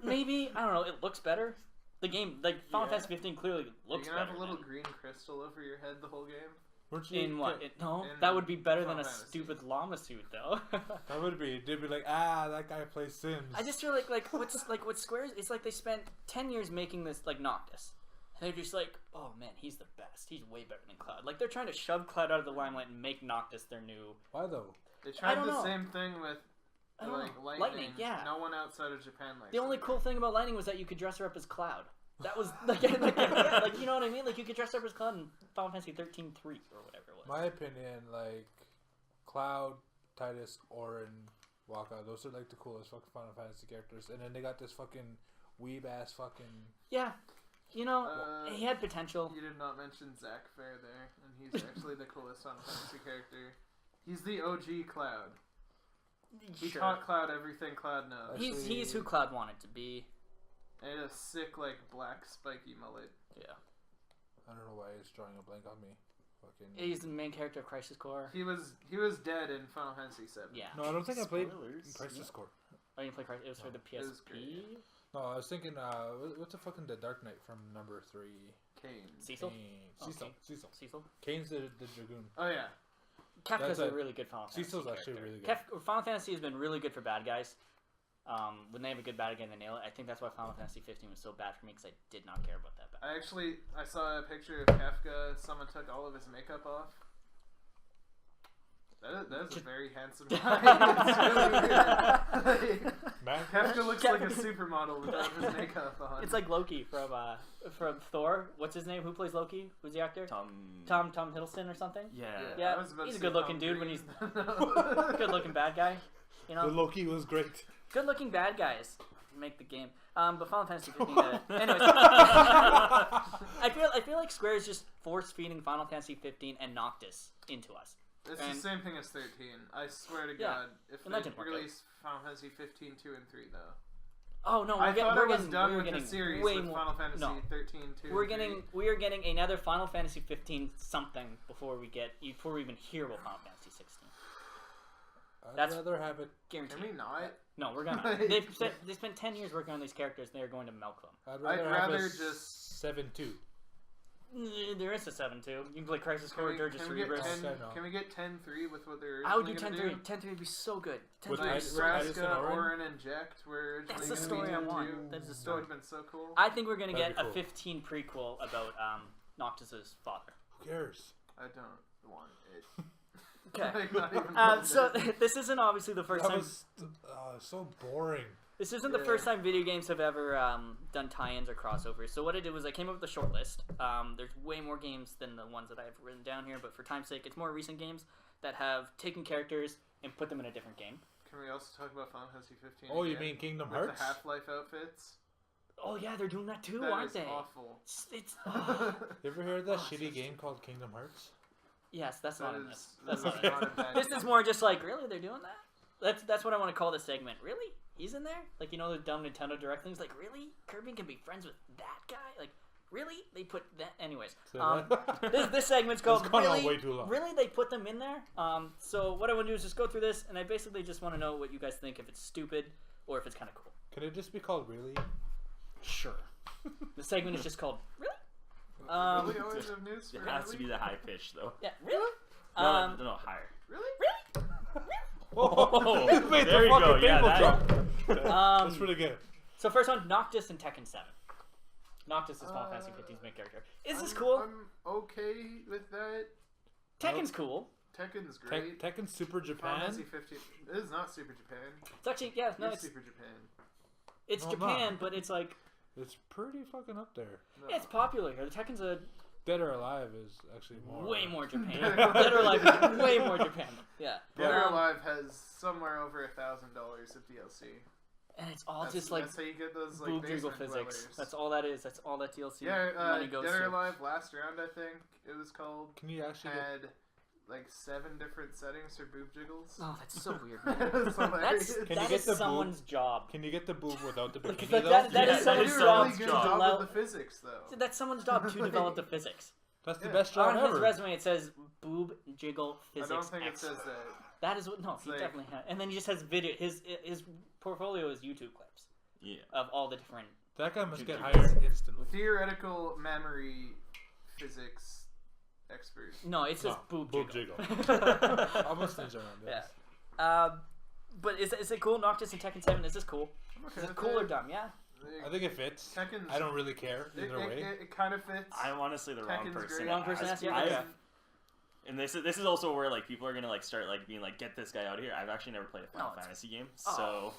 Maybe I don't know. It looks better. The game, like Final Yeah. Fantasy 15, clearly looks You're gonna better. have a little than- green crystal over your head the whole game. Weren't you? In what? No, in that would be better than Final a Fantasy. stupid llama suit, though. That would be. They'd be like, that guy plays Sims. I just feel like what Square's. It's like they spent 10 years making this like Noctis. And they're just like, oh man, he's the best. He's way better than Cloud. Like they're trying to shove Cloud out of the limelight and make Noctis their new. Why though? They tried don't the know. same thing with I don't like know. lightning. Yeah. No one outside of Japan likes The only Lightning. cool thing about Lightning was that you could dress her up as Cloud. That was like, yeah, like you know what I mean? Like you could dress her up as Cloud in Final Fantasy 13-3 or whatever it was. My opinion, like Cloud, Titus, Orin, Waka, those are like the coolest fucking Final Fantasy characters. And then they got this fucking weeb ass fucking. Yeah, you know, he had potential. You did not mention Zack Fair there, and he's actually the coolest Final Fantasy character. He's the OG Cloud. He Sure. taught Cloud everything Cloud knows. He's who Cloud wanted to be. And a sick, like, black spiky mullet. Yeah. I don't know why he's drawing a blank on me. Fucking. He's the main character of Crisis Core. He was dead in Final Fantasy VII. Yeah. No, I don't think I played Spoilers. Crisis Core. Oh, you didn't play Crisis? It was for the It was great. PSP? No, I was thinking, what's the fucking the Dark Knight from number 3? Kane. Cecil? Kane. Okay. Cecil. Cecil? Kane's the dragoon. Oh, yeah. Kefka's That's a a- really good Final Fantasy Cecil's actually character. really good. Final Fantasy has been really good for bad guys. When they have a good bad guy, they nail it. I think that's why Final Fantasy 15 was so bad for me, because I did not care about that bad. I saw a picture of Kefka. Someone took all of his makeup off. That is a very handsome guy. It's really weird. Man, Kefka looks like a supermodel without his makeup on. It's like Loki from Thor. What's his name? Who plays Loki? Who's the actor? Tom Hiddleston or something? Yeah. Yeah, I was about he's to a say good-looking Tom dude when Green. Good-looking bad guy. You the know, Loki was great. good-looking bad guys make the game. But Final Fantasy 15. Anyways, I feel like Square is just force-feeding Final Fantasy 15 and Noctis into us. It's And- the same thing as 13. I swear to Yeah. God, if And that they didn't work out. release Final Fantasy 15, 2, and 3, though. Oh no, I thought it was done we're with getting the series way with more. Final Fantasy no. 13, 2, We and 3. are getting another Final Fantasy 15 something before we even hear about Final Fantasy 16. I'd That's- rather have it. Guaranteed. Can we not? No, we're gonna. They spent 10 years working on these characters. And they're going to milk them. I'd rather have a just 7-2. There is a 7-2. You can play Crisis Core, Dirge Can we get Cerebros. 10, I know. can we get 10-3 with what they're I would do originally 10-3. gonna do? 10-3 would be so good. 10-3 With would be Like Tidus- so Tidus good. and Nebraska, Orin? Orin, and Jekt were That's originally the gonna be story I 10-2. want. That's the That story. would have been so cool. I think we're gonna That'd get be a cool. 15 prequel about Noctis's father. Who cares? I don't want it. Okay. Like, not even a So little bit. this isn't obviously the first That time. was so boring. This isn't the Yeah. first time video games have ever done tie-ins or crossovers. So what I did was I came up with a short list. There's way more games than the ones that I've written down here, but for time's sake, it's more recent games that have taken characters and put them in a different game. Can we also talk about Final Fantasy 15? Oh, you again? mean Kingdom With Hearts? the Half-Life outfits? Oh yeah, they're doing that too, That aren't is they? awful. It's You ever heard that Oh, shitty so game called Kingdom Hearts? yes, that's That not in is- this. That's that not is in not a bad this. This game. is more just like, really, they're doing that? That's what I want to call this segment. Really? He's in there? Like, you know, the dumb Nintendo Direct things? Like, really? Kirby can be friends with that guy? Like, really? They put that... Anyways. So This segment's called It's gone on really, way too long. really? They put them in there? So what I want to do is just go through this, and I basically just want to know what you guys think, if it's stupid or if it's kind of cool. Can it just be called Really? Sure. The segment is just called, really? Really always have news It for has to Ellie? be the high pitch though. Yeah, really? No, higher. Really? Oh, Wait, there the you go. fucking Yeah, table that, drop. That's pretty good. So first one, Noctis and Tekken 7. Noctis is Final Fantasy 15's main character. Is this cool? I'm okay with that. Tekken's cool. Tekken's great. Tekken Super Final Japan? Fantasy 15. It is not Super Japan. It's actually, yeah, no, It's it's Super Japan. it's No, Japan, not. but it's like, It's pretty fucking up there. No. yeah, it's popular here. The Tekken's a Dead or Alive is actually more. way more Japan. Dead Dead or Alive is way more Japan. Yeah. Dead or Um, Alive has somewhere over $1,000 of DLC. And it's all That's, just like that's how you get those like boob jiggle basement physics. dwellers. That's all that is. That's all that DLC Yeah, money goes Dead or to. Alive Last Round, I think it was called, Can you actually get. had like 7 different settings for boob jiggles. Oh, that's so weird. Man. It's hilarious. That's Can that you get is the boob? someone's job. Can you get the boob without the Like, bikini that- though? that Yeah, is that someone's is They do a job. really good job. job Allow- with the physics, though. That's someone's job to develop the physics. That's the Yeah. best job On his ever. resume, it says boob jiggle I physics. don't think it expert. says that. That is what. No, It's he like- definitely has. And then he just has video. His portfolio is YouTube clips yeah. of all the different. That guy must get Dude, hired instantly. Theoretical memory physics expert. No, it's just No, boob boob jiggle. Almost things around this. Yeah. But is it cool? Noctis and Tekken 7. Is this cool? I'm okay Is it with cool or dumb? Yeah. I think it fits. Tekken's, I don't really care either way. It kind of fits. I'm honestly the wrong Tekken's person. great. to Wrong person to ask ask. you? I've- Okay. And this is also where like people are gonna like start like being like, get this guy out of here. I've actually never played a Final No, it's- Fantasy game, Oh. so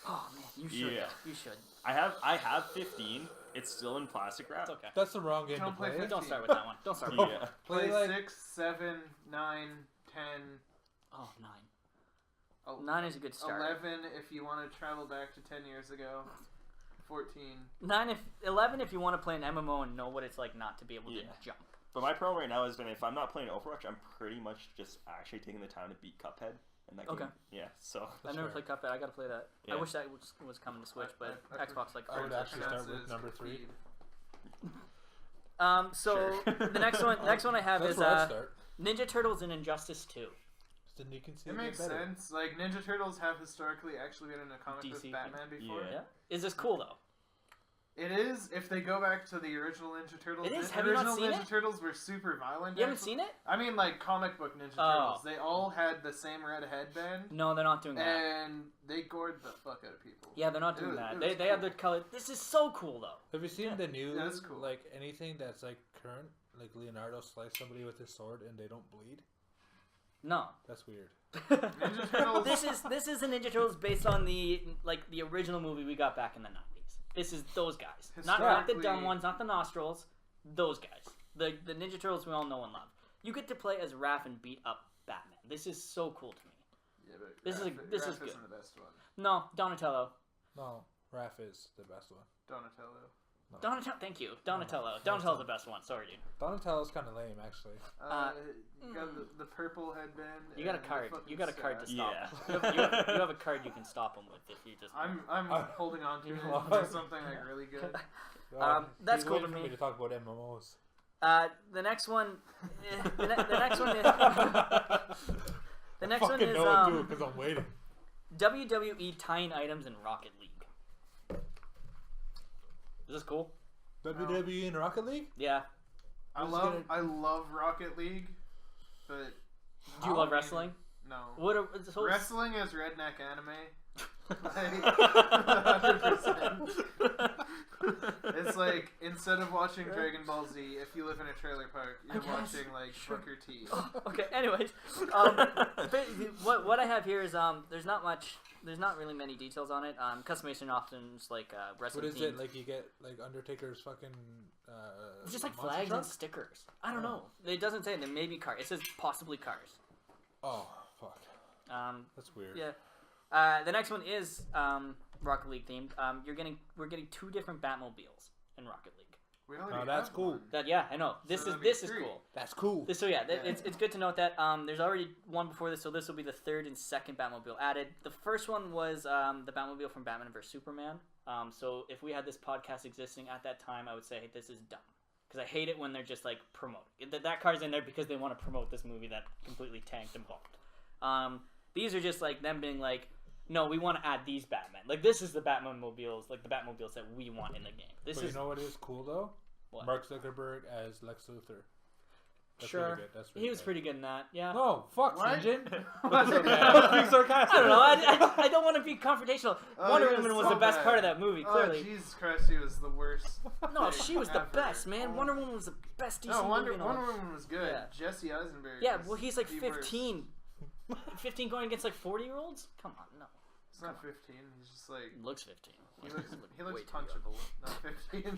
Oh man, you should. Yeah. Though. You should. I have 15. It's still in plastic wrap. It's okay. That's the wrong game to Don't play play. 15. Don't start with that one. Don't start with that. Yeah. Play Play like 6, 7, 9, 10, Oh, 9. el- 9 is a good start. 11 if you want to travel back to 10 years ago. 14. 11 if you want to play an MMO and know what it's like not to be able to Yeah. jump. But my problem right now has been if I'm not playing Overwatch, I'm pretty much just actually taking the time to beat Cuphead. in that Okay. game. Yeah, so I've never played Cuphead. I gotta play that. Yeah. I wish that was coming to Switch, but Xbox like. I would actually start with Pronounces number 3. Creed. So Sure. the next one I have That's is where I'd start. Ninja Turtles and Injustice 2. Then you can see It makes better. sense. Like, Ninja Turtles have historically actually been in a comic DC with Batman before. Yeah. Yeah. Is this cool though? It is, if they go back to the original Ninja Turtles. It is? The Have you not original seen Ninja it? Turtles were super violent. You haven't seen it? I mean, like, comic book Ninja Oh. Turtles. They all had the same red headband. No, they're not doing that. And they gored the fuck out of people. Yeah, they're not It doing was- that. it They was have cool. the color. This is so cool though. Have you seen the new, That's cool. like, anything that's, like, current? Like, Leonardo sliced somebody with his sword and they don't bleed? No. That's weird. Ninja Turtles. This is a Ninja Turtles based on the original movie we got back in the 90s. This is those guys. Not the dumb Historically- ones, not the nostrils. Those guys. The Ninja Turtles we all know and love. You get to play as Raph and beat up Batman. This is so cool to me. Yeah, but This is Raph good. isn't the best one. No, Donatello. No, Raph is the best one. Donatello. No. Donatello, thank you. Donatello. Donatello's the best one. Sorry, dude. Donatello's kind of lame, actually. You got the purple headband. You got a and the card. fucking You got a card to staff. stop Yeah. him. You have a card you can stop him with if you just. I'm holding on to it Well- for something like really good. That's He's cool waiting to for me. to talk about MMOs. The next one. The next one is. The next one Fucking is know it too, because I'm waiting. WWE tying items in Rocket League. Is this cool? WWE and Rocket League? Yeah. I love Rocket League, but Do you love wrestling? no. What are so Wrestling is redneck anime. Like, 100%. It's like, instead of watching Dragon Ball Z, if you live in a trailer park, you're guess. watching like Booker T. Okay. Anyways, what I have here is there's not really many details on it. Customization often is like wrestling. What is themed. it? Like you get like Undertaker's fucking. It's just like monster flags truck? and stickers. I don't know. It doesn't say. There may be cars. It says possibly cars. Oh fuck. That's weird. Yeah. The next one is Rocket League themed. We're getting 2 different Batmobiles in Rocket League. We already that's have cool. one. That yeah, I know. This So is that'd be this is 3. cool. That's cool. So yeah, it's good to note that there's already one before this, so this will be the 3rd and 2nd Batmobile added. The first one was the Batmobile from Batman vs Superman. So if we had this podcast existing at that time, I would say, hey, this is dumb. Because I hate it when they're just like promoting. That car's in there because they want to promote this movie that completely tanked and bombed. These are just like them being like, no, we want to add these Batman. Like this is the Batmobiles, like the Batmobiles that we want in the game. This But is you know what is cool though? what? Mark Zuckerberg as Lex Luthor. That's Sure. really good. That's really He was good. pretty good in that. Yeah. No, fuck, What? Sinjin. What? Being sarcastic. I don't know. I don't want to be confrontational. Oh, Wonder he was Woman was so the best bad. part of that movie. Clearly. Oh, Jesus Christ, he was the worst. No, thing she was the ever. best, man. Oh. Wonder Woman was the best DC No, Wonder movie. in all- Woman was good. Yeah. Jesse Eisenberg. Yeah, was well, he's like the worst. 15. 15 going against like 40-year-olds? Come on, no. He's not 15. He's just like He looks 15. he looks way too young. punchable. Not 15.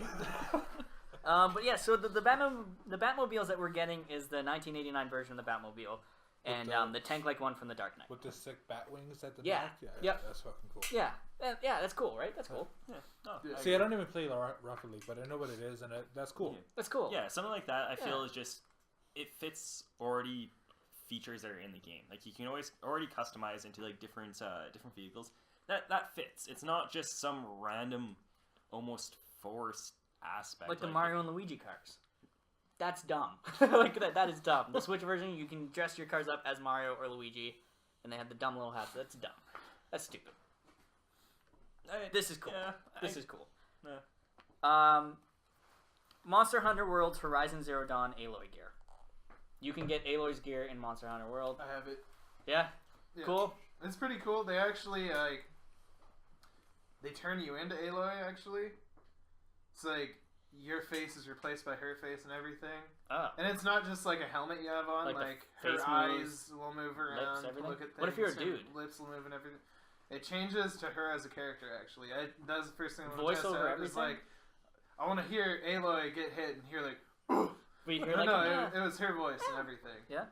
But yeah, so the Batmobiles that we're getting is the 1989 version of the Batmobile, and the tank-like one from The Dark Knight. With the sick bat wings at the Yeah. back. Yeah. Yep. That's fucking cool. Yeah, yeah, that's cool, right? That's cool. Yeah. No, Yeah. See, I don't even play Rocket League, but I know what it is, and that's cool. Yeah. That's cool. Yeah, something like that. I feel Yeah. is just it fits already features that are in the game. Like you can always already customize into like different vehicles. That fits. It's not just some random, almost forced aspect. Like the Mario and Luigi cars. That's dumb. Like that is dumb. The Switch version, you can dress your cars up as Mario or Luigi, and they have the dumb little hats. That's dumb. That's stupid. This is cool. Yeah, This is cool. Yeah. Monster Hunter World's Horizon Zero Dawn Aloy gear. You can get Aloy's gear in Monster Hunter World. I have it. Yeah? Yeah. Cool? It's pretty cool. They actually like they turn you into Aloy. Actually, it's like your face is replaced by her face and everything. Oh. And it's not just like a helmet you have on. Like the Like her face eyes moves, will move around, to everything? look at things. What if you're a her dude? Lips will move and everything. It changes to her as a character. Actually, that was the first thing I want to Voice test over out. Is everything? like I want to hear Aloy get hit and hear like. Wait, No, you're like, no, it was her voice and everything. Yeah?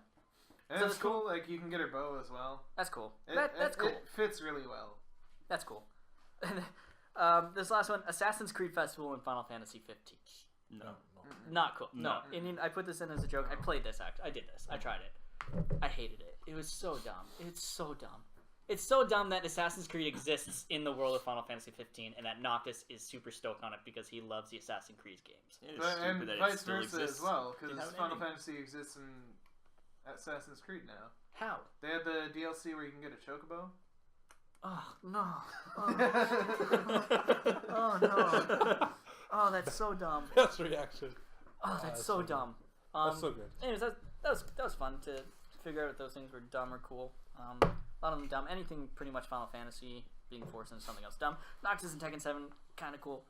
And So it's that's cool. cool. Like you can get her bow as well. That's cool. That's That's cool. It fits really well. That's cool. This last one, Assassin's Creed Festival in Final Fantasy 15. No. Not cool. No. No. I mean, I put this in as a joke. I played this, actually. I did this. I tried it. I hated it. It was so dumb. It's so dumb. It's so dumb that Assassin's Creed exists in the world of Final Fantasy 15, and that Noctis is super stoked on it because he loves the Assassin's Creed games. It is But, and stupid that it vice still versa exists. as well, Didn't because have an Final ending. Fantasy exists in Assassin's Creed now. How? They had the DLC where you can get a chocobo. Oh, no. Oh, no. Oh, that's so dumb. That's reaction. Oh, that's so dumb. That's so good. Anyways, that was fun to figure out if those things were dumb or cool. A lot of them dumb. Anything pretty much Final Fantasy being forced into something else dumb. Noctis and Tekken 7, kind of cool.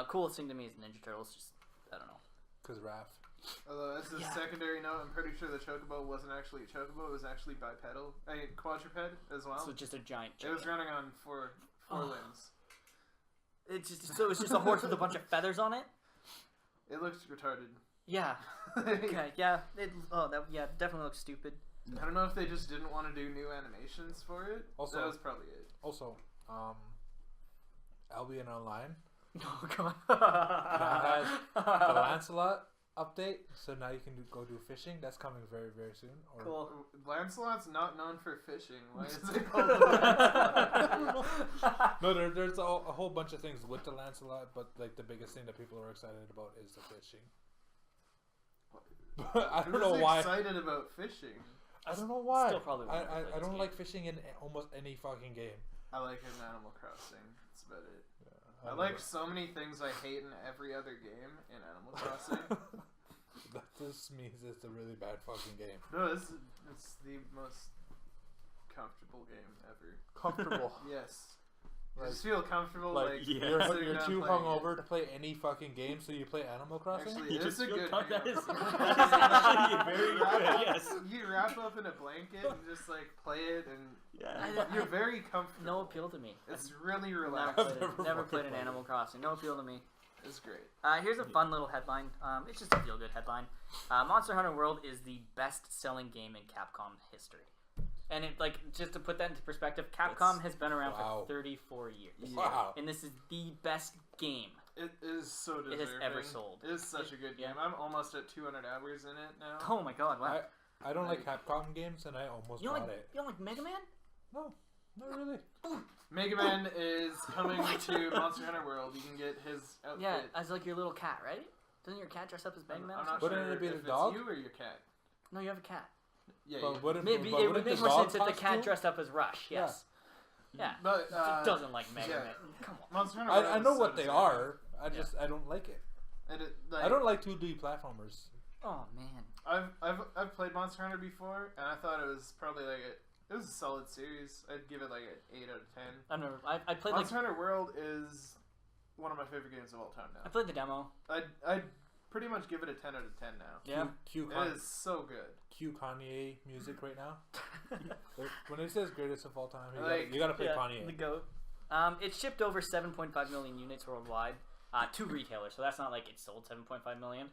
Coolest thing to me is Ninja Turtles. Just, I don't know. Because Raph. Although, as a secondary note, I'm pretty sure the chocobo wasn't actually a chocobo. It was actually bipedal. Quadruped as well. So just a giant It chicken. was running on four limbs. It's just a horse with a bunch of feathers on it? It looked retarded. Yeah. Okay, yeah. Definitely looks stupid. I don't know if they just didn't want to do new animations for it. Also- that was probably it. Also, Albion Online Oh, God. now has the Lancelot update, so now you can go do fishing. That's coming very, very soon. Or Cool. Lancelot's not known for fishing. Why is it called the Lancelot? No, there's a whole bunch of things with the Lancelot, but like the biggest thing that people are excited about is the fishing. I don't know Who's why. excited about fishing? I don't know why. Still probably won't play I this don't game. like fishing in almost any fucking game. I like it in Animal Crossing. That's about it. I don't like know. so many things I hate in every other game in Animal Crossing. That just means it's a really bad fucking game. No, it's the most comfortable game ever. Comfortable. Yes. Like- I just feel comfortable, like, yeah. sitting You're down too playing hungover it. to play any fucking game, so you play Animal Crossing? Actually, You it's just a feel good that is hangout. actually very good. Yes. You wrap up in a blanket and just, like, play it, and Yeah. you're very comfortable. No appeal to me. It's really Never relaxing. played, Never never fucking played an played Animal Crossing. No appeal to me. It's great. Here's a fun little headline. It's just a feel-good headline. Monster Hunter World is the best-selling game in Capcom history. And it, like, just to put that into perspective, Capcom has been around Wow. for 34 years. Wow. And this is the best game. It is so It deserving. has ever sold. It is such a good game. I'm almost at 200 hours in it now. Oh my god, wow. I don't like Capcom games, and I almost You don't bought like, it. you don't like Mega Man? No, not really. Mega Man is coming to Monster Hunter World. You can get his outfit. Yeah, as like your little cat, right? Doesn't your cat dress up as Mega Man? I'm or not something? Wouldn't sure it be the if dog? it's you or your cat. No, you have a cat. Yeah, But what if, Maybe but it what would if make the more dog sense if the cat costume? dressed up as Rush, yes. Yeah. But It doesn't like Mega yeah. Man. Come on. Monster Hunter World I is know so what they deserving. are. I don't like it. And it, I don't like 2D platformers. Oh man. I've played Monster Hunter before, and I thought it was probably like it was a solid series. I'd give it like an 8 out of 10. I've never. I played like. Monster Hunter World is one of my favorite games of all time I now. played the demo. I'd pretty much give it a 10 out of 10 now. Yeah. It is so good. Cue Kanye music right now. When it says greatest of all time, Like, you gotta play Yeah, Kanye. the goat. It shipped over 7.5 million units worldwide to retailers. So that's not like it sold 7.5 million.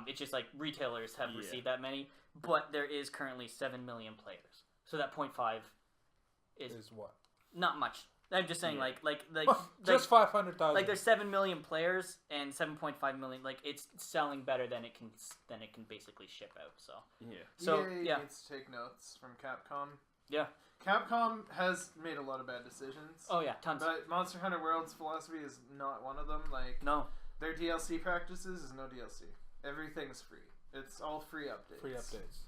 It's just like retailers have Yeah. received that many, but there is currently 7 million players. So that 0.5 is Is what? not much. I'm just saying, Yeah. like Just 500,000. like there's 7 million players and 7.5 million. Like it's selling better than it can basically ship out. So Yeah. So, EA yeah. needs to take notes from Capcom. yeah. Capcom has made a lot of bad decisions. Oh yeah, tons. But Monster Hunter World's philosophy is not one of them. Like, No. their DLC practices is no DLC. Everything's free. It's all free updates. Free updates.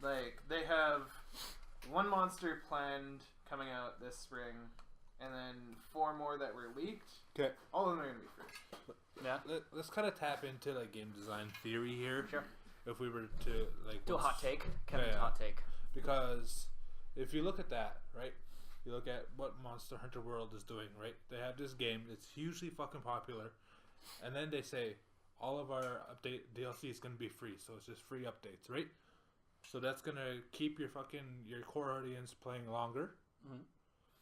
Like, they have one monster planned coming out this spring, and then 4 more that were leaked. Okay. All of them are going to be free. Yeah. Let's kind of tap into like game design theory here. Sure. If we were to like Do a what's- hot take. Kevin's yeah. hot take. Because if you look at that, right? You look at what Monster Hunter World is doing, right? They have this game that's hugely fucking popular, and then they say all of our update DLC is going to be free, so it's just free updates, right? So that's going to keep your core audience playing longer. Mhm.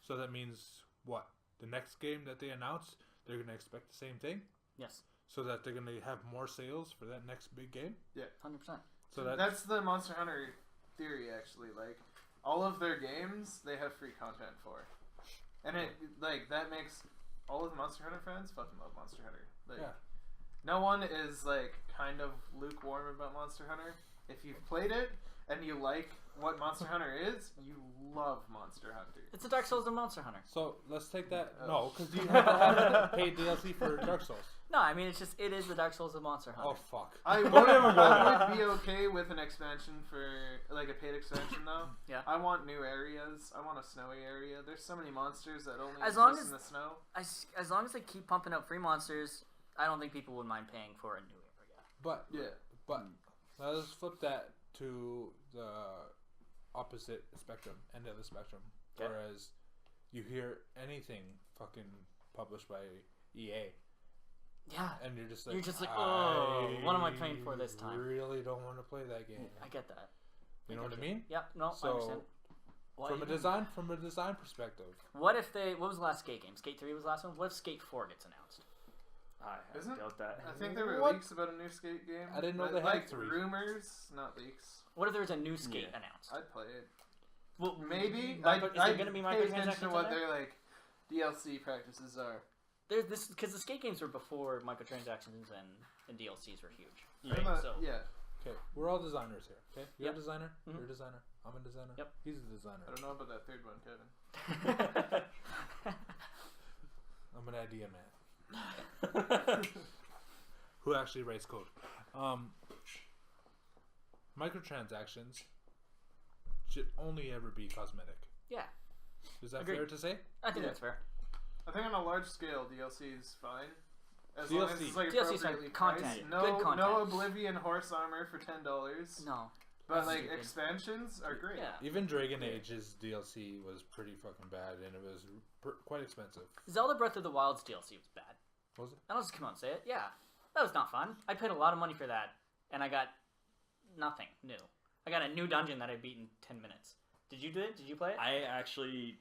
So that means what? The next game that they announce, they're going to expect the same thing, Yes. so that they're going to have more sales for that next big game. 100%. So That's the Monster Hunter theory, actually. Like, all of their games, they have free content for. And it, like, that makes all of the Monster Hunter fans fucking love Monster Hunter. Like, Yeah. no one is, like, kind of lukewarm about Monster Hunter. If you've played it and you like what Monster Hunter is, you love Monster Hunter. It's the Dark Souls of Monster Hunter. So let's take that. No, because you have to pay DLC for Dark Souls. No, I mean it is the Dark Souls of Monster Hunter. Oh fuck! I would be okay with an expansion for like a paid expansion though. Yeah. I want new areas. I want a snowy area. There's so many monsters that only As long exist as- in the snow. As long as they keep pumping out free monsters, I don't think people would mind paying for a new area. But Yeah. let's flip that to the opposite spectrum, end of the spectrum. Okay. Whereas you hear anything fucking published by EA, Yeah. and you're just like, oh, what am I paying for this I time? really don't want to play that game. I get that. You know what I mean? Yep. No, I So, understand. Why from a design perspective, What was the last Skate game? Skate 3 was the last one. What if Skate 4 gets announced? I Isn't- doubt that. I think there were What? leaks about a new skate game. I didn't know But, they had like, 3. rumors, not leaks. What if there was a new Skate Yeah. announced? I'd play it. Well, Maybe. is there going to be pay attention microtransactions to in what there? their like DLC practices are. There's this because the Skate games were before microtransactions and DLCs were huge. Yeah. Right? So Yeah. okay, we're all designers here. Okay, you're Yep. a designer. Mhm. You're a designer. I'm a designer. Yep. He's a designer. I don't know about that third one, Kevin. I'm an idea man. Who actually writes code? Microtransactions should only ever be cosmetic. yeah, Is that Agreed. fair to say? I think Yeah. that's fair. I think on a large scale, DLC is fine. As DLC. long as it's like DLC 's fine. appropriately Content. priced. Good No, content. no Oblivion horse armor for $10. No. But That's like stupid. expansions are great. Yeah. Even Dragon Age's DLC was pretty fucking bad, and it was quite expensive. Zelda Breath of the Wild's DLC was bad. Was it? I'll just come out and say it. Yeah, that was not fun. I paid a lot of money for that, and I got nothing new. I got a new dungeon that I beat in 10 minutes. Did you do it? Did you play it?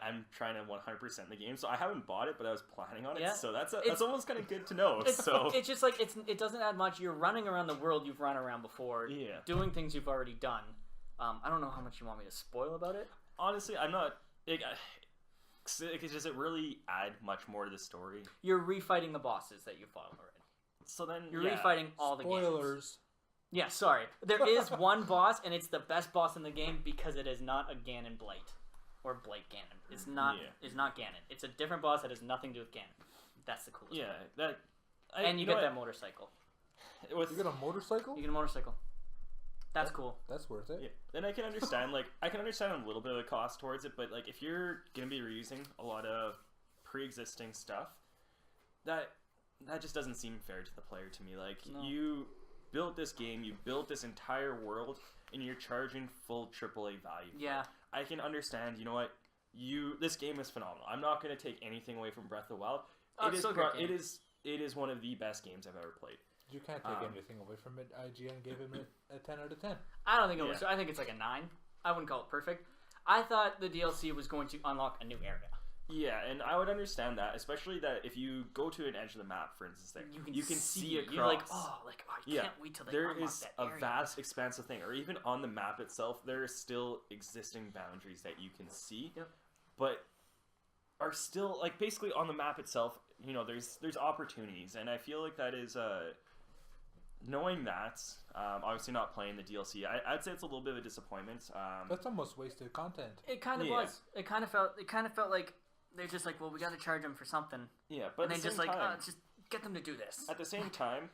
I'm trying to 100% the game, so I haven't bought it, but I was planning on it. Yeah. So that's It's- almost kind of good to know. It's So just like it doesn't add much. You're running around the world you've run around before, yeah, doing things you've already done. I don't know how much you want me to spoil about it. honestly, I'm not. Does it really add much more to the story? You're refighting the bosses that you fought already. So then You're yeah. refighting all the games. Spoilers. Yeah, sorry. There is one boss, and it's the best boss in the game because it is not a Ganon Blight. Or Blight Ganon. It's not Yeah. It's not Ganon. It's a different boss that has nothing to do with Ganon. That's the coolest Yeah, part. that. And you know get that what? motorcycle. With, You got a motorcycle? You get a motorcycle. That's cool. That's worth it. yeah, then I can understand a little bit of the cost towards it, but like if you're gonna be reusing a lot of pre-existing stuff, that just doesn't seem fair to the player to me. Like No. you built this game, you built this entire world, and you're charging full AAA value. for Yeah. it. I can understand. You know what? This game is phenomenal. I'm not gonna take anything away from Breath of the Wild. Oh, it's still a great game. It is one of the best games I've ever played. You can't take Um, anything away from it. IGN gave it a 10 out of 10. I don't think it Yeah. was. I think it's like a 9. I wouldn't call it perfect. I thought the DLC was going to unlock a new area. Yeah, and I would understand that, especially that if you go to an edge of the map, for instance, there you can see it. across. You're like, I Yeah, can't wait till they there unlock is that a area. vast expanse of thing, or even on the map itself, there are still existing boundaries that you can see, Yep. but are still like basically on the map itself. You know, there's opportunities, and I feel like that is knowing that. Obviously, not playing the DLC, I'd say it's a little bit of a disappointment. That's almost wasted content. It kind of Yeah. was. It kind of felt like they're just like, well, we got to charge them for something, Yeah, but and at they the just same like, time, just get them to do this. At the same time,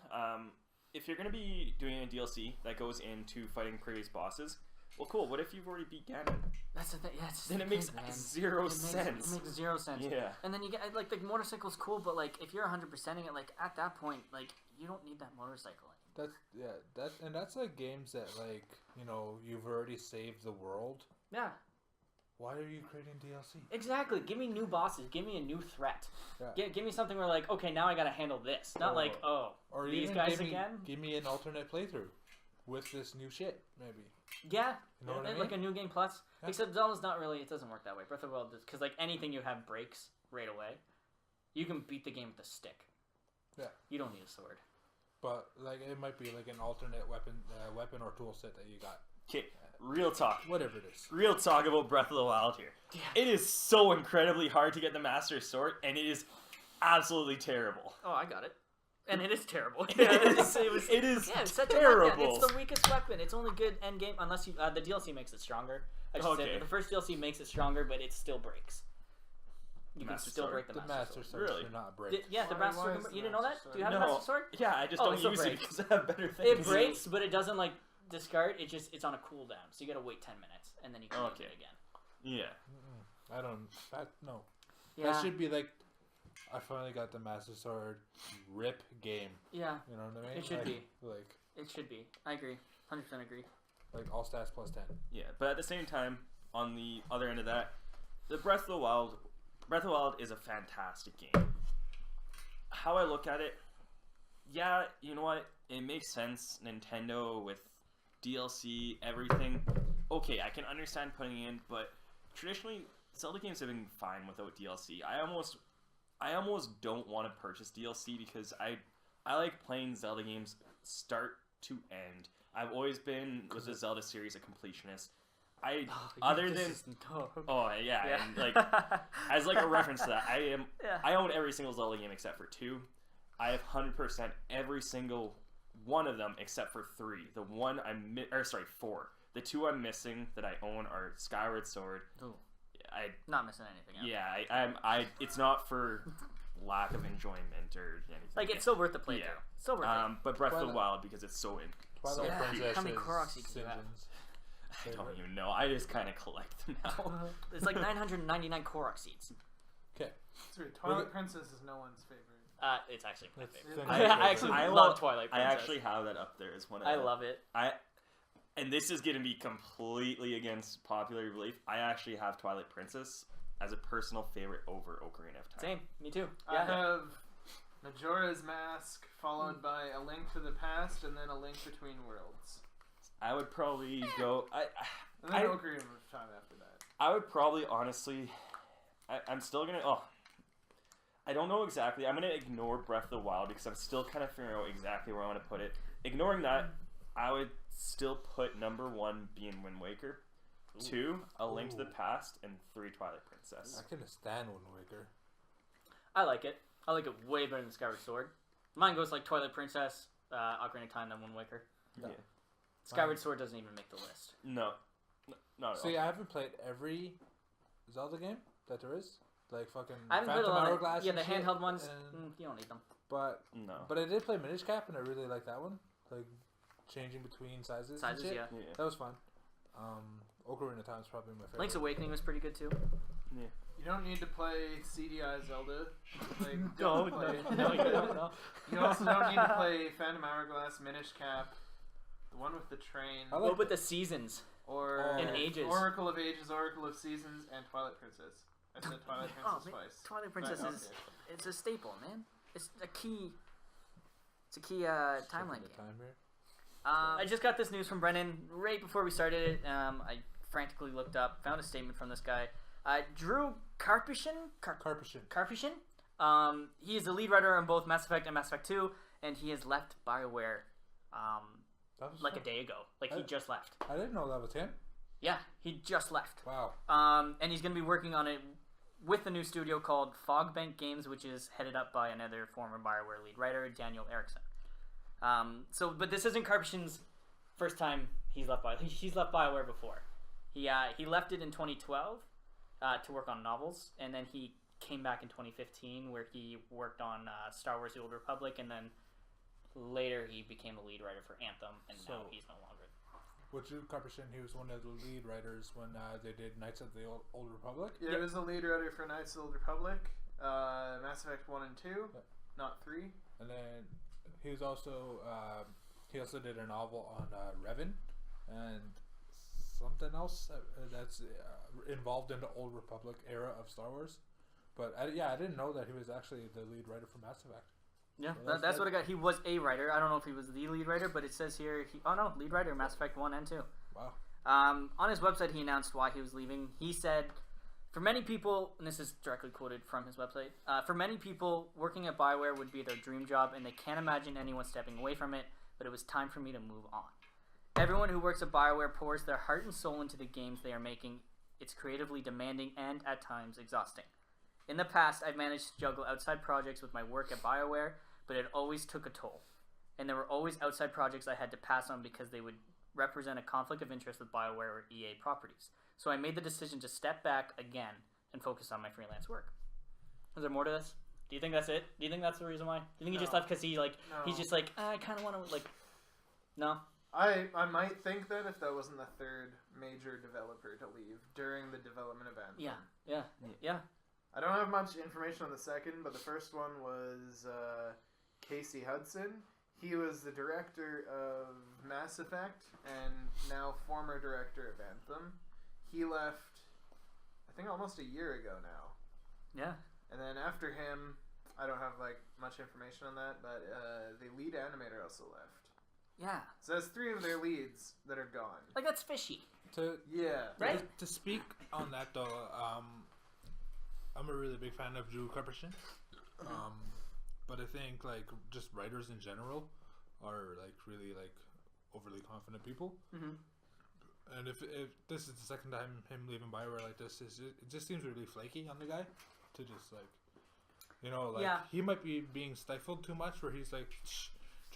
if you're going to be doing a DLC that goes into fighting previous bosses, well, cool. What if you've already beat Ganon? That's the thing. Yeah, it's Then the it makes thing, man. zero It sense. makes 0 sense. Yeah. And then you get like the motorcycle's cool, but like if you're 100%ing it, like at that point, like you don't need that motorcycle. That's like games that like, you know, you've already saved the world. Yeah, Why are you creating DLC? exactly. Give me new bosses. Give me a new threat. Yeah. Give me something where like, okay, now I got to handle this. Not like, oh, Or these even guys give me, again. Give me an alternate playthrough with this new shit, maybe. Yeah, You know what I like mean? a new game plus. Yeah. Except Zelda's not really. It doesn't work that way. Breath of the Wild does, because like anything you have breaks right away. You can beat the game with a stick. Yeah. You don't need a sword. But like it might be like an alternate weapon or tool set that you got. Okay, real talk. Whatever it is. Real talk about Breath of the Wild here. Yeah. It is so incredibly hard to get the Master Sword, and it is absolutely terrible. Oh, I got it. And it is terrible. It is it's such terrible. a letdown. It's the weakest weapon. It's only good end game unless you the DLC makes it stronger. I should say the first DLC makes it stronger, but it still breaks. You can still break the Master Sword. Really? Not break. The Master Sword. You didn't know that? Do you have a Master Sword? Yeah, I just don't use it because I have better things. It breaks, but it doesn't like discard. It's on a cooldown, so you gotta wait 10 minutes and then you can use it again. Yeah. I don't. No. Yeah. That should be like. I finally got the Master Sword rip game. Yeah. You know what I mean? It should be. Like. It should be. I agree. 100% agree. Like all stats plus 10. Yeah, but at the same time, on the other end of that, the Breath of the Wild is a fantastic game. How I look at it, yeah, you know what? It makes sense. Nintendo with DLC, everything. Okay, I can understand putting it in, but traditionally, Zelda games have been fine without DLC. I almost don't want to purchase DLC because I like playing Zelda games start to end. I've always been with the Zelda series a completionist. And like as like a reference to that, I own every single Zelda game except for 2. I have 100% every single one of them except for 3. The one 4. The 2 I'm missing that I own are Skyward Sword. Ooh. Not missing anything else. Yeah, it's not for lack of enjoyment or anything. Like it's still worth the play. Yeah, still worth it. But Breath of the Wild because it's so Twilight Princess. How many Korok seeds do you have? I don't even know. I just kind of collect them now. It's like 999 Korok seeds. Okay. Twilight Princess is no one's favorite. It's actually my favorite. I love Twilight Princess. I actually have that up there as one. I love it. And this is going to be completely against popular belief. I actually have Twilight Princess as a personal favorite over Ocarina of Time. Same, me too. I have Majora's Mask, followed by A Link to the Past, and then A Link Between Worlds. I would probably go... and then Ocarina of Time after that. I would probably, honestly... I'm still going to... I don't know exactly. I'm going to ignore Breath of the Wild because I'm still kind of figuring out exactly where I want to put it. Ignoring that, I would still put number 1 being Wind Waker, 2 A Link to the Past, and 3 Twilight Princess. I couldn't stand Wind Waker. I like it. I like it way better than Skyward Sword. Mine goes like Twilight Princess, Ocarina of Time, then Wind Waker. Yeah. Skyward Sword doesn't even make the list. No, not at all. See, I haven't played every Zelda game that there is. Like fucking I haven't played a Phantom lot Hourglass. the handheld ones. You don't need them. But no. But I did play Minish Cap, and I really liked that one. Like changing between sizes and shit. Yeah. That was fun. Ocarina of Time is probably my favorite. Link's Awakening was pretty good too. Yeah. You don't need to play CDI Zelda. Like, No, you don't. No. You also don't need to play Phantom Hourglass, Minish Cap, the one with the train. What with the seasons? Or in Ages. Oracle of Ages, Oracle of Seasons, and Twilight Princess. I said Twilight Princess twice. Twilight Princess it's a staple, man. It's a key timeline game. Time here. I just got this news from Brennan right before we started it. I frantically looked up, found a statement from this guy. Drew Karpyshyn? Karpyshyn? He is the lead writer on both Mass Effect and Mass Effect 2, and he has left BioWare like a day ago. He just left. I didn't know that was him. Yeah, he just left. Wow. And he's going to be working on it with a new studio called Fogbank Games, which is headed up by another former BioWare lead writer, Daniel Erickson. But this isn't Karpyshyn's first time he's left BioWare. He's left BioWare before. He left it in 2012 to work on novels, and then he came back in 2015 where he worked on Star Wars: The Old Republic, and then later he became the lead writer for Anthem, and now he's no longer. With Drew Karpyshyn, he was one of the lead writers when they did Knights of the Old Republic. Yeah, he was the lead writer for Knights of the Old Republic, Mass Effect 1 and 2, not 3. And then he was also he also did a novel on Revan and something else that's involved in the Old Republic era of Star Wars. But I didn't know that he was actually the lead writer for Mass Effect. Yeah, so that's what I got. He was a writer. I don't know if he was the lead writer, but it says here, lead writer, Mass Effect 1 and 2. Wow. On his website, he announced why he was leaving. He said, for many people, and this is directly quoted from his website, for many people, working at BioWare would be their dream job, and they can't imagine anyone stepping away from it, but it was time for me to move on. Everyone who works at BioWare pours their heart and soul into the games they are making. It's creatively demanding and, at times, exhausting. In the past, I've managed to juggle outside projects with my work at BioWare, but it always took a toll. And there were always outside projects I had to pass on because they would represent a conflict of interest with BioWare or EA properties. So I made the decision to step back again and focus on my freelance work. Is there more to this? Do you think that's it? Do you think that's the reason why? Do you think he just left because he's just like, I kind of want to, like, no? I might think that if that wasn't the third major developer to leave during the development event. Yeah. I don't have much information on the second, but the first one was Casey Hudson. He was the director of Mass Effect and now former director of Anthem. He left, I think, almost a year ago now. Yeah. And then after him, I don't have like much information on that, but the lead animator also left. Yeah. So that's 3 of their leads that are gone. Like, that's fishy. Right? To speak on that though, I'm a really big fan of Drew Karpyshyn. But I think like just writers in general are like really like overly confident people. And if this is the second time him leaving BioWare like this, it just seems really flaky on the guy to just like, you know, like he might be being stifled too much where he's like,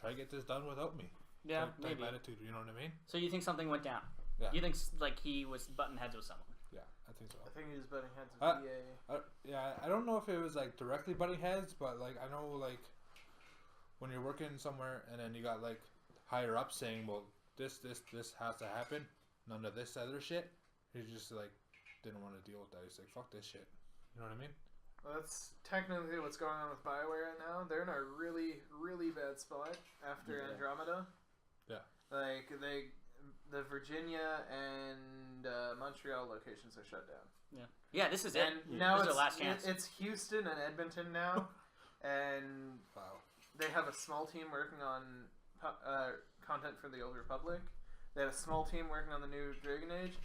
try to get this done without me. Yeah, type maybe. attitude, you know what I mean? So you think something went down? Yeah. You think like he was butting heads with someone? Yeah, I think so. I think he was butting heads with EA. Yeah, I don't know if it was like directly butting heads, but like I know like when you're working somewhere and then you got like higher up saying, well, this has to happen, none of this other shit. He just like didn't want to deal with that. He's like, fuck this shit. You know what I mean? Well, that's technically what's going on with BioWare right now. They're in a really, really bad spot after Andromeda. Yeah. Like the Virginia and Montreal locations are shut down. Yeah, this is it. And now this is it's their last chance. It's Houston and Edmonton now, and Wow. they have a small team working on content for the Old Republic. They have a small team working on the new Dragon Age.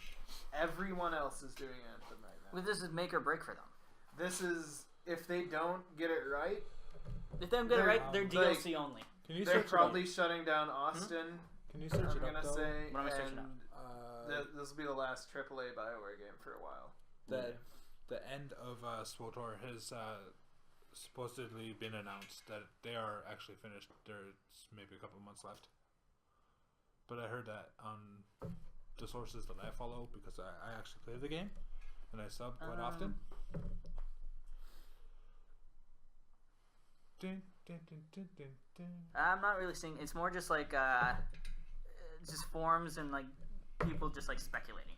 Everyone else is doing Anthem right now. Well, this is make or break for them. This is, if they don't get it right, If they don't get it right, they're DLC only. Can you they're search probably shutting down Austin. Can you search I'm it up gonna though? say, What am I searching and this will be the last AAA BioWare game for a while. The end of SWTOR has supposedly been announced that they are actually finished. There's maybe a couple months left. But I heard that on the sources that I follow because I actually play the game and I sub quite often. I'm not really seeing. It's more just like just forums and like people just like speculating,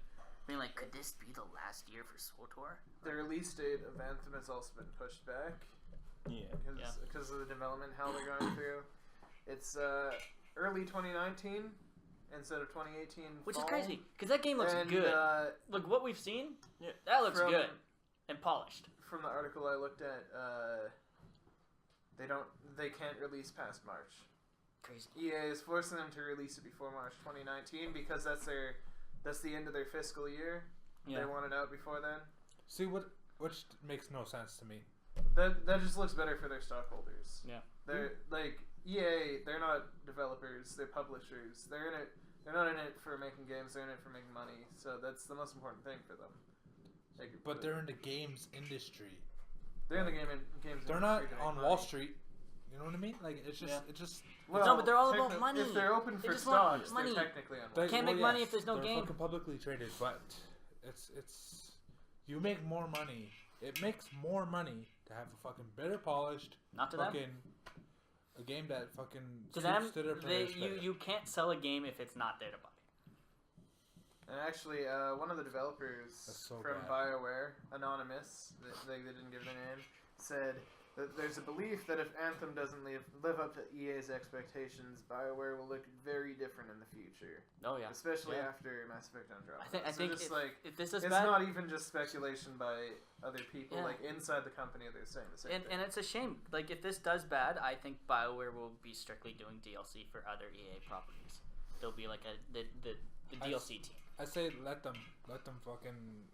being like, could this be the last year for SWTOR? The release date of Anthem has also been pushed back. Because of the development hell they're going through. It's early 2019 instead of 2018. Which fall. is crazy because that game looks And, good. Look what we've seen. That looks good and polished. From the article I looked at, they can't release past March. Crazy. EA is forcing them to release it before March 2019 because that's the end of their fiscal year. Yeah. They want it out before then. See which makes no sense to me. That just looks better for their stockholders. Yeah. They're like EA. They're not developers. They're publishers. They're in it. They're not in it for making games. They're in it for making money. So that's the most important thing for them. But they're in the games industry. They're in the games. They're not industry to on make Wall money. Street. You know what I mean? Like it's just. Well, no, but they're all about money. If they're open They for just want stocks, money. they're technically on. They Wall Can't make money if there's no they're game. fucking publicly traded, but it's you make more money. It makes more money to have a fucking better polished, Not to them. fucking a game that fucking To suits them, to their players better. you can't sell a game if it's not there to buy. And actually, one of the developers so from bad. BioWare, Anonymous, they didn't give their name, said that there's a belief that if Anthem doesn't live up to EA's expectations, BioWare will look very different in the future. Oh yeah. Especially after Mass Effect Andromeda. I think just if this is it's bad, not even just speculation by other people. Yeah. Like inside the company, they're saying the same thing. and it's a shame. Like if this does bad, I think BioWare will be strictly doing DLC for other EA properties. There'll be like the DLC team. I say let them fucking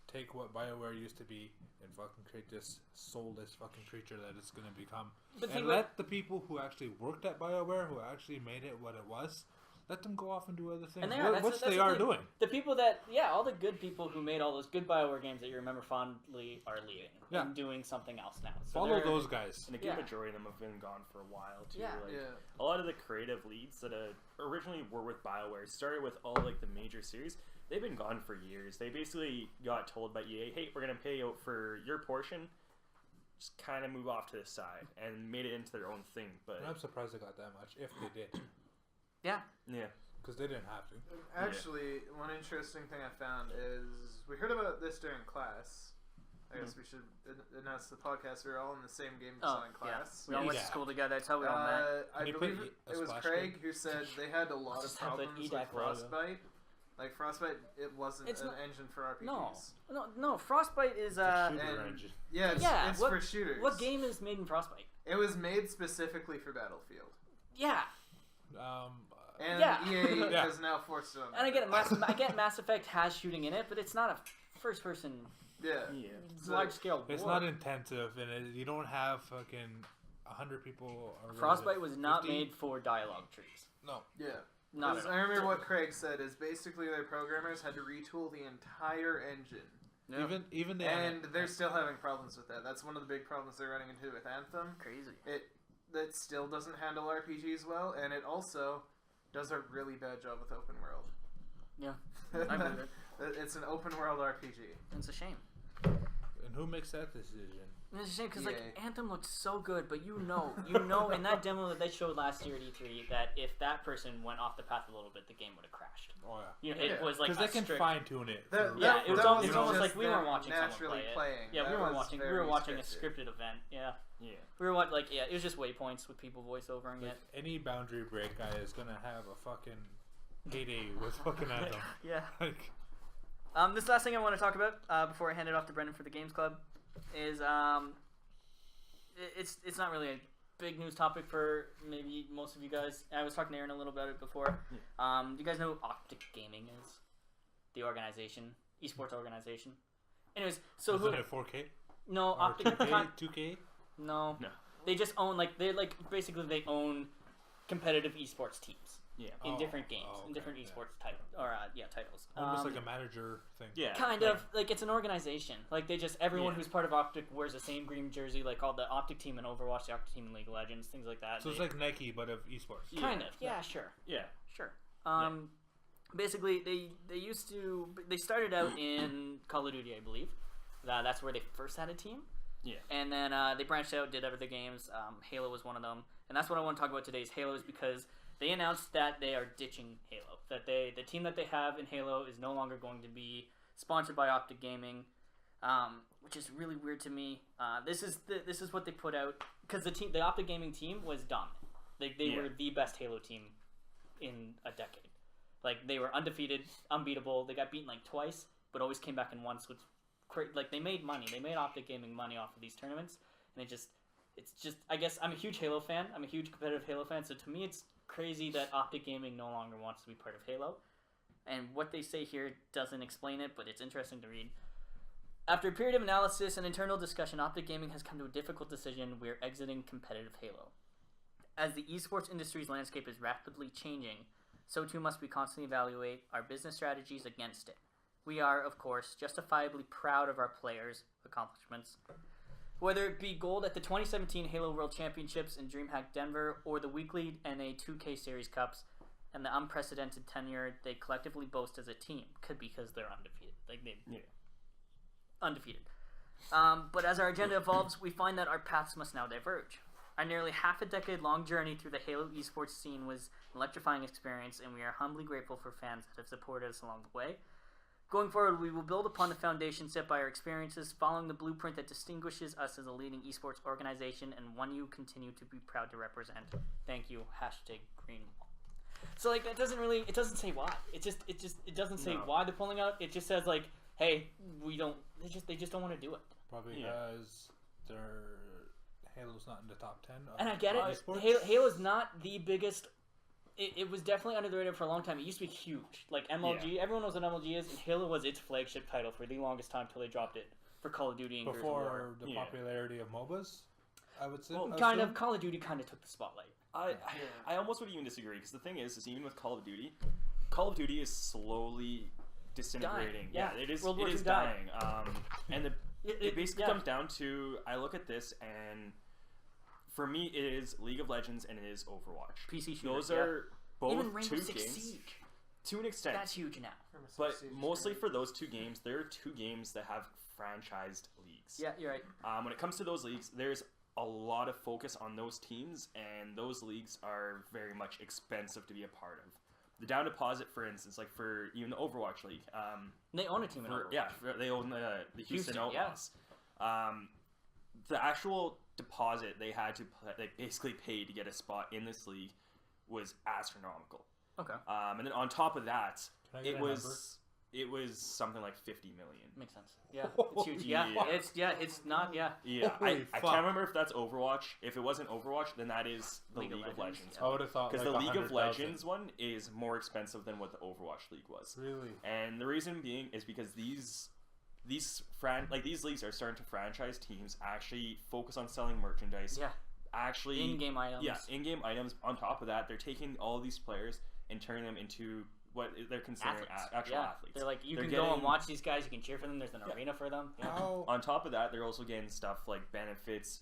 take what BioWare used to be and fucking create this soulless fucking creature that it's gonna become. But And let the people who actually worked at BioWare, who actually made it what it was, let them go off and do other things. And that's they the are thing. doing. The people that, all the good people who made all those good BioWare games that you remember fondly are leaving and doing something else now. So follow those guys. And a good majority of them have been gone for a while too. Yeah. A lot of the creative leads that originally were with BioWare started with all like the major series. They've been gone for years. They basically got told by EA, "Hey, we're gonna pay out for your portion. Just kind of move off to the side," and made it into their own thing. But I'm surprised they got that much, if they did. Yeah. Because they didn't have to. Actually, one interesting thing I found is we heard about this during class. I guess we should announce the podcast. We were all in the same game design class. We all went to school together. That's how we all met. I believe it was Craig who said they had a lot of problems with Frostbite. Like Frostbite, it wasn't an engine for RPGs. No. Frostbite is shooter engine. Yeah, it's for shooters. What game is made in Frostbite? It was made specifically for Battlefield. Yeah. And EA has now forced it on. And I get Mass Effect has shooting in it, but it's not a first-person. It's large-scale. It's not intensive, and you don't have fucking 100 people. Frostbite was not made for dialogue trees. No. Yeah. Not I remember what Craig said is basically their programmers had to retool the entire engine. Yeah. Even the and they're still having problems with that. That's one of the big problems they're running into with Anthem. Crazy. It still doesn't handle RPGs well, and it also does a really bad job with open world. Yeah, I believe it. It's an open world RPG. It's a shame. And who makes that decision? It's a shame because Anthem looked so good, but you know, in that demo that they showed last year at E3 that if that person went off the path a little bit, the game would have crashed. Oh yeah. It was like because they can fine tune it. It's almost like we weren't watching someone play playing. it. Yeah, we weren't watching. We were watching scripted. a scripted event. Yeah. We were watching it was just waypoints with people voiceovering it. Any boundary break guy is gonna have a fucking heyday with fucking Anthem. Yeah. This last thing I want to talk about before I hand it off to Brendan for the Games Club is it's not really a big news topic for maybe most of you guys. I was talking to Aaron a little about it before. Do you guys know who Optic Gaming is? The organization, esports organization. Anyways, so Isn't it 4K? No, Optic 2K? No. They just own basically they own competitive esports teams. Yeah. In different games, in different esports titles. Almost like a manager thing. Yeah. Kind of like it's an organization. Like they just everyone who's part of Optic wears the same green jersey, like all the Optic team in Overwatch, the Optic team in League of Legends, things like that. So it's like Nike but of esports. Kind of. Yeah, sure. Yeah. Sure. Basically they started out in Call of Duty, I believe. That's where they first had a team. Yeah. And then they branched out, did other games. Halo was one of them. And that's what I want to talk about today is Halo, is because they announced that they are ditching Halo. That the team that they have in Halo is no longer going to be sponsored by Optic Gaming, which is really weird to me. This is what they put out because the Optic Gaming team was dumb. They were the best Halo team in a decade. Like they were undefeated, unbeatable. They got beaten like twice, but always came back in once. Which like they made money. They made Optic Gaming money off of these tournaments, and it's just I guess I'm a huge Halo fan. I'm a huge competitive Halo fan. So to me, it's crazy that Optic Gaming no longer wants to be part of Halo. And what they say here doesn't explain it, but it's interesting to read. After a period of analysis and internal discussion, Optic Gaming has come to a difficult decision. We're exiting competitive Halo. As the esports industry's landscape is rapidly changing, so too must we constantly evaluate our business strategies against it. We are, of course, justifiably proud of our players' accomplishments. Whether it be gold at the 2017 Halo World Championships in DreamHack Denver or the weekly NA 2K Series Cups and the unprecedented tenure they collectively boast as a team, could be because they're undefeated. Undefeated. But as our agenda evolves, we find that our paths must now diverge. Our nearly half a decade-long journey through the Halo esports scene was an electrifying experience, and we are humbly grateful for fans that have supported us along the way. Going forward, we will build upon the foundation set by our experiences, following the blueprint that distinguishes us as a leading esports organization and one you continue to be proud to represent. Thank you. #Greenwall. So like that doesn't say why. It doesn't say why they're pulling out. It just says like, hey, they just don't want to do it. Probably because their Halo's not in the top 10. And I get it. Halo's not the biggest. It was definitely under the radar for a long time. It used to be huge. Like MLG, everyone knows what MLG is, and Halo was its flagship title for the longest time till they dropped it for Call of Duty and Gears of War. Before the popularity of MOBAs, I would say. Well, kind of. Call of Duty kind of took the spotlight. I almost would even disagree, because the thing is even with Call of Duty is slowly disintegrating. Yeah, it is. World War It is II died. dying. And it basically comes down to, I look at this, and for me it is League of Legends and it is Overwatch. PC shooters. Those are both even Rainbow two Six games Siege. to an extent. That's huge now. But mostly for those two games, there are two games that have franchised leagues. Yeah, you're right. When it comes to those leagues, there's a lot of focus on those teams, and those leagues are very much expensive to be a part of. The down deposit, for instance, like for even the Overwatch League, They own a team in Overwatch. yeah, they own the Houston Outlaws. Yeah. The actual deposit they had to basically pay to get a spot in this league was astronomical. Okay. And then on top of that, Can I get it a was something like 50 million. Makes sense. Yeah, it's huge. Yeah, it's not. Yeah. Yeah, Holy I fuck. can't remember if that's Overwatch. If it wasn't Overwatch, then that is the League of Legends. I would have thought Because like the League of 100,000. Legends one is more expensive than what the Overwatch League was. Really? And the reason being is because these leagues are starting to franchise teams, actually focus on selling merchandise. Yeah. Actually, In-game items. Yeah, in-game items. On top of that, they're taking all these players and turning them into what they're considering actual athletes. They're like, you They're can go and getting- watch these guys. You can cheer for them. There's an arena for them. Yeah. How? On top of that, they're also getting stuff like benefits,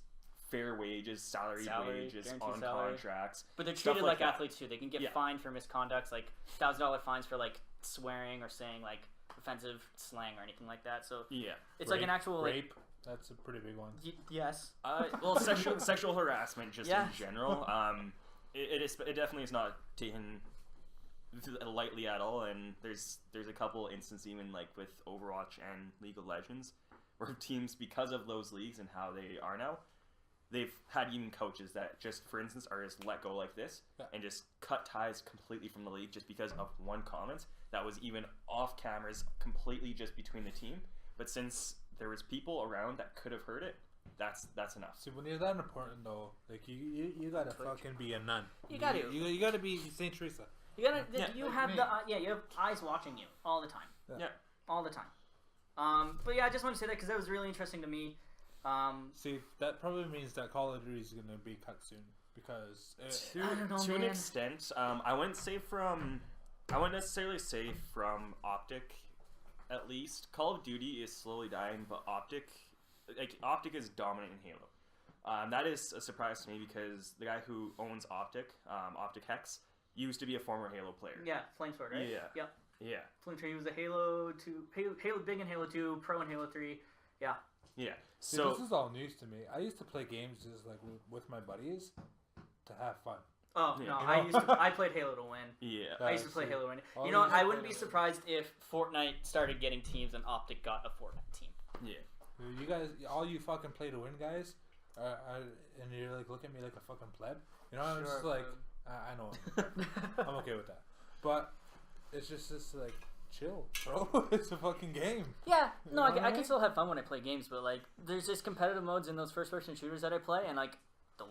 fair wages, salary wages guaranteed on salary. contracts. But they're stuff treated like like that. athletes too. They can get Yeah. fined for misconducts, like $1,000 fines for like swearing or saying like offensive slang or anything like that. So Yeah. it's like an actual like, rape. That's a pretty big one. yes. Well, sexual harassment just Yeah. in general. It definitely is not taken lightly at all, and there's a couple instances even like with Overwatch and League of Legends where teams, because of those leagues and how they are now, they've had even coaches that just, for instance, are just let go like this and just cut ties completely from the league just because of one comment that was even off cameras, completely just between the team. But since there was people around that could have heard it, that's enough. See, when you're that important though, like you gotta fucking be a nun. You gotta. You gotta be Saint Teresa. You gotta. Yeah. You Like have me. you have eyes watching you all the time. Yeah. All the time. But yeah, I just want to say that because that was really interesting to me. See, that probably means that Call of Duty is gonna be cut soon because I don't know, To an man. extent, I wouldn't necessarily say from Optic, at least. Call of Duty is slowly dying, but Optic is dominant in Halo. That is a surprise to me because the guy who owns Optic, Optic Hex, used to be a former Halo player. Yeah, Flamesword, right? Yeah. Yep. Yeah. Flamesword. He was a Halo 2, Halo big in Halo 2, pro in Halo 3. Yeah. Yeah. see, So this is all news to me. I used to play games just like with my buddies to have fun. Oh Yeah. no, You know? I played Halo to win. yeah. I used to play see, Halo to win. all You know, these- I wouldn't be surprised if Fortnite started getting teams and Optic got a Fortnite team. Yeah. You guys, all you fucking play to win guys, and you're like look at me like a fucking pleb. You know, I'm just Sure, like I know I'm okay with that, but it's just like chill, bro. It's a fucking game. Yeah, no, You know what I I can mean? still have fun when I play games, but like, there's just competitive modes in those first-person shooters that I play, and like, I don't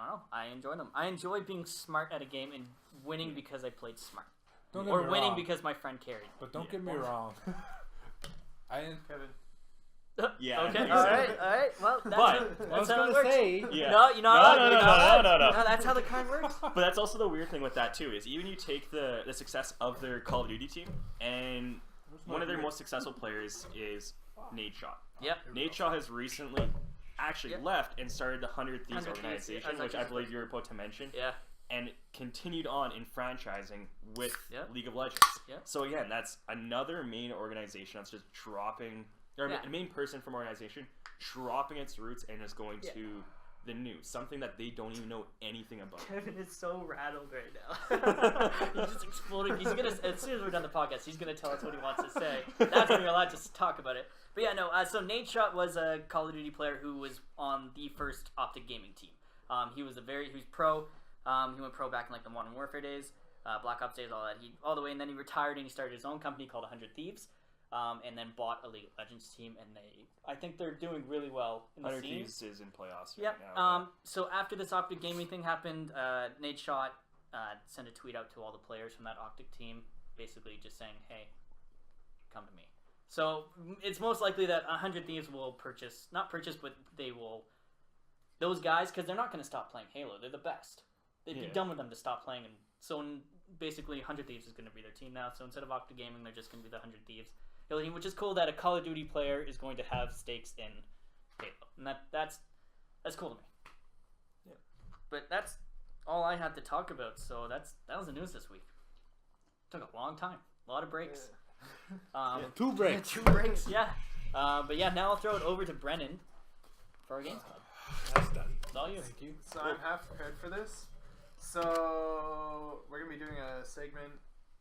know, I enjoy them. I enjoy being smart at a game and winning because I played smart, Don't get or me winning wrong, because my friend carried. but don't Yeah. get me wrong. Kevin. Yeah. Okay, you all said right. it. Well, But- I that's was how gonna it works. say, Yeah. No, you're not. No, allowed, no, you're no, not allowed. no, no, no. That's how the card works. But that's also the weird thing with that too, is even you take the success of their Call of Duty team, and one of their most successful players is Nate Shaw. Yep. Nate Shaw has recently actually Yep. left and started the 100 Thieves 100 Thieves, organization, I was which I actually believe you were about to mention, Yeah. and continued on in franchising with Yep. League of Legends. Yep. So again, that's another main organization that's just dropping, or Yeah. a main person from organization dropping its roots and is going Yeah. to the news, something that they don't even know anything about. Kevin is so rattled right now. He's just exploding. He's gonna, as soon as we're done the podcast, he's gonna tell us what he wants to say. That's when you're allowed to talk about it. But yeah, no. So Nate Shot was a Call of Duty player who was on the first Optic Gaming team. He was pro. He went pro back in like the Modern Warfare days, Black Ops days, all that. All the way, and then he retired and he started his own company called 100 Thieves. And then bought a League of Legends team, and I think they're doing really well in the 100 scene. Thieves is in playoffs Yep. right now. So after this Optic Gaming thing happened, Nate Shot sent a tweet out to all the players from that Optic team, basically just saying, "Hey, come to me." So it's most likely that 100 Thieves will not purchase, but they will. Those guys, because they're not going to stop playing Halo. They're the best. it'd be dumb with them to stop playing. And so basically, 100 Thieves is going to be their team now. So instead of Optic Gaming, they're just going to be the 100 Thieves, which is cool that a Call of Duty player is going to have stakes in Halo, and that's cool to me. Yeah. But that's all I had to talk about. So that was the news this week. Took a long time, a lot of breaks. Yeah. 2 breaks. 2 breaks. Yeah. But yeah, now I'll throw it over to Brennan for our games club. That's done. It's all you. Thank you. So I'm half prepared for this. So we're gonna be doing a segment.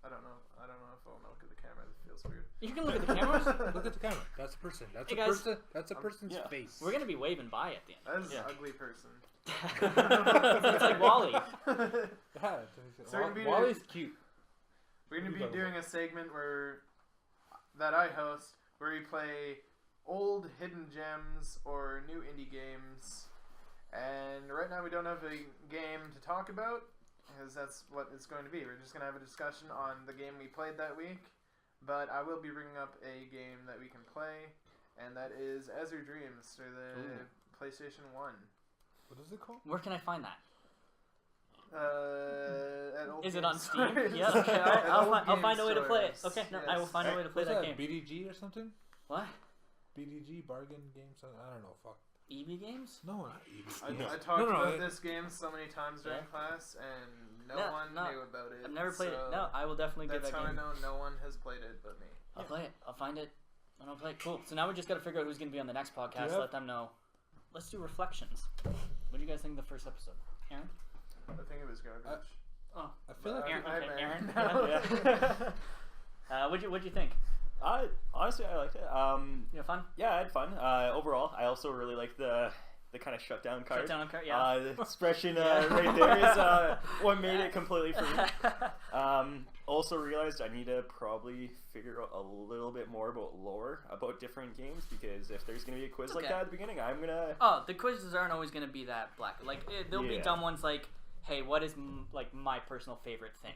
I don't know if I'll look at the camera. It feels weird. You can look at the cameras. Look at the camera. That's a person. That's Hey, a guys. person. That's a person's face. We're gonna be waving by at the end. That is Yeah. an ugly person. It's like Wally. Yeah, So we're gonna be Wally's cute. We're gonna be doing a segment that I host where we play old hidden gems or new indie games. And right now we don't have a game to talk about because that's what it's going to be. We're just going to have a discussion on the game we played that week. But I will be bringing up a game that we can play, and that is Azure Dreams for the PlayStation 1. What is it called? Where can I find that? At Old Is it Game on Steam? Stores. Yeah, okay. I'll Old find a Game way to play it. Stores. Okay, no, Yes. I will find a way to play What's that game. BDG or something? What? BDG bargain games? I don't know. Fuck. EB games? No, not EB. I talked about it- this game so many times during class, and no one knew about it. I've never played it. so No, I will definitely give That's that how game. I know no one has played it but me. I'll play it. I'll find it. And I'll play it. Cool. So now we just got to figure out who's going to be on the next podcast. Yep. Let them know. Let's do reflections. What do you guys think of the first episode? Aaron? I think it was garbage. Oh. I feel like Aaron. I'm Okay, Aaron. Aaron. Yeah. What'd you think? Honestly, I liked it. You have fun? Yeah, I had fun. Overall, I also really liked the kind of shutdown card. Shutdown card, yeah. The expression right there is what made it completely for me. Also realized I need to probably figure out a little bit more about lore about different games, because if there's going to be a quiz like Okay. that at the beginning, I'm going to... Oh, the quizzes aren't always going to be that black. Like, there'll be Yeah. dumb ones like, hey, what is like my personal favorite thing?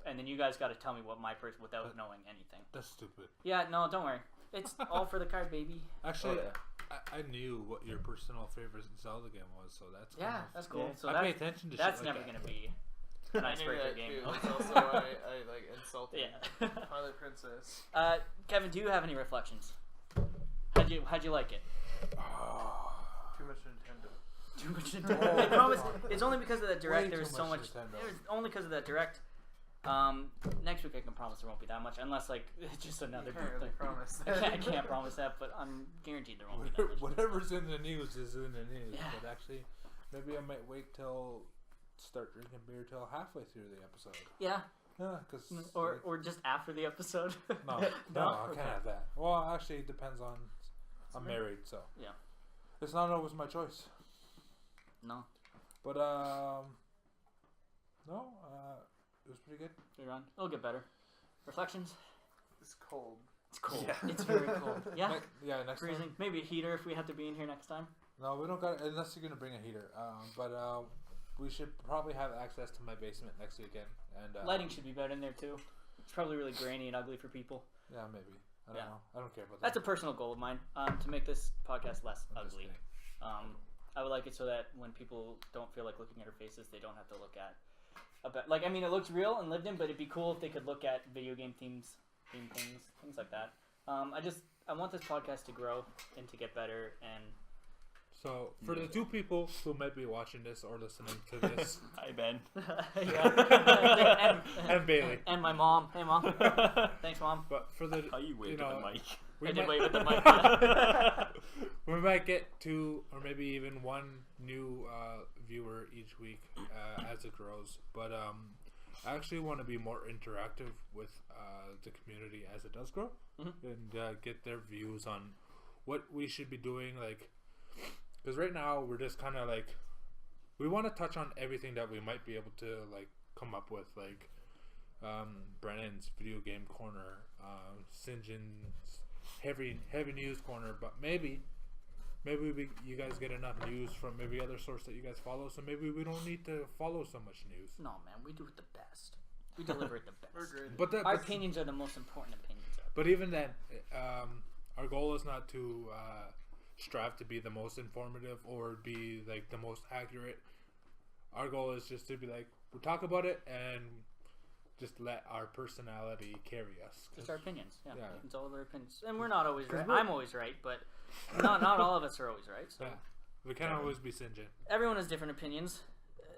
And then you guys got to tell me what my without knowing anything. that's stupid. Yeah, no, don't worry. It's all for the card, baby. Actually, Oh, yeah. I knew what your personal favorite Zelda game was, so that's Yeah, kind of, that's cool. Yeah. So I pay attention to that's shit never like going that. to be an I knew icebreaker that game. too. It's also why I like insulted Yeah. Twilight Princess. Kevin, do you have any reflections? How'd you like it? Too much Nintendo. Too much Nintendo. I promise. It's only because of that direct. Way There was too so much much. Nintendo. It was only because of that direct. Next week I can promise there won't be that much, unless like it's just another You can't big really thing. promise I that. can't promise that, but I'm guaranteed there won't be that much. Whatever's in the news is in the news. Yeah. But actually, maybe I might wait till start drinking beer till halfway through the episode. Yeah, Yeah, because or just after the episode. no, No? I Okay. can't have that. Well, actually, it depends on. I'm married, so Yeah. it's not always my choice. No, But no, it was pretty good. you're on. It'll get better. Reflections. It's cold. It's cold. Yeah. It's very cold. Yeah. Next Freezing. time. Maybe a heater if we have to be in here next time. No, we don't got unless you're gonna bring a heater. But we should probably have access to my basement next weekend. And Lighting should be better in there too. It's probably really grainy and ugly for people. Yeah, maybe. I don't Yeah. know. I don't care about That's a that. personal goal of mine. To make this podcast less I'm just ugly. kidding. I would like it so that when people don't feel like looking at our faces, they don't have to look at. Like, I mean, it looks real and lived in, but it'd be cool if they could look at video game theme things like that. I want this podcast to grow and to get better. And So for the two people who might be watching this or listening to this, Hi, Ben. yeah, and Bailey, and my mom. Hey, mom. Thanks, mom. but for the How you waved you at know, the mic. we I did might- wave at the mic. Yeah. we might get two or maybe even one new viewer each week as it grows. But I actually want to be more interactive with the community as it does grow, and get their views on what we should be doing. Like, because right now we're just kind of like, we want to touch on everything that we might be able to like come up with, like Brennan's video game corner, Sinjin's heavy news corner, but maybe you guys get enough news from maybe other source that you guys follow, so maybe we don't need to follow so much news. No, man, we do it the best. We deliver it the best. We're great. But Our opinions are the most important opinions. But even then, our goal is not to strive to be the most informative or be like the most accurate. our goal is just to be like, we'll talk about it and just let our personality carry us. Just our opinions. Yeah. Yeah. It's all of our opinions. And we're not always right. we're- I'm always right, but not all of us are always right. So Yeah. We can't always be singeing. everyone has different opinions.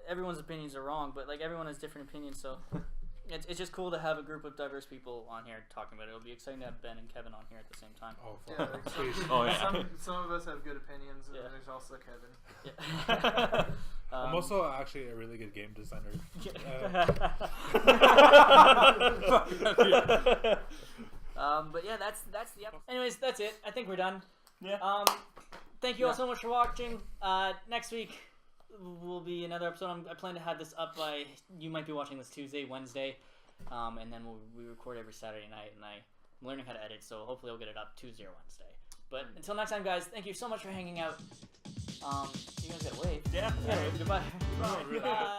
Everyone's opinions are wrong, but like everyone has different opinions, so it's just cool to have a group of diverse people on here talking about it. It'll be exciting to have Ben and Kevin on here at the same time. Oh, Yeah, fuck. like Oh, yeah. some of us have good opinions, and Yeah. then there's also Kevin. Yeah. I'm also actually a really good game designer. But yeah, that's the episode. Anyways, that's it. I think we're done. Yeah. Thank you all so much for watching. Next week will be another episode. I plan to have this up by, you might be watching this Tuesday, Wednesday, and then we record every Saturday night, and I'm learning how to edit, so hopefully I'll get it up Tuesday or Wednesday. But until next time, guys, thank you so much for hanging out. You guys gotta wave. Yeah. You gotta wave. Goodbye. Oh, really? Bye.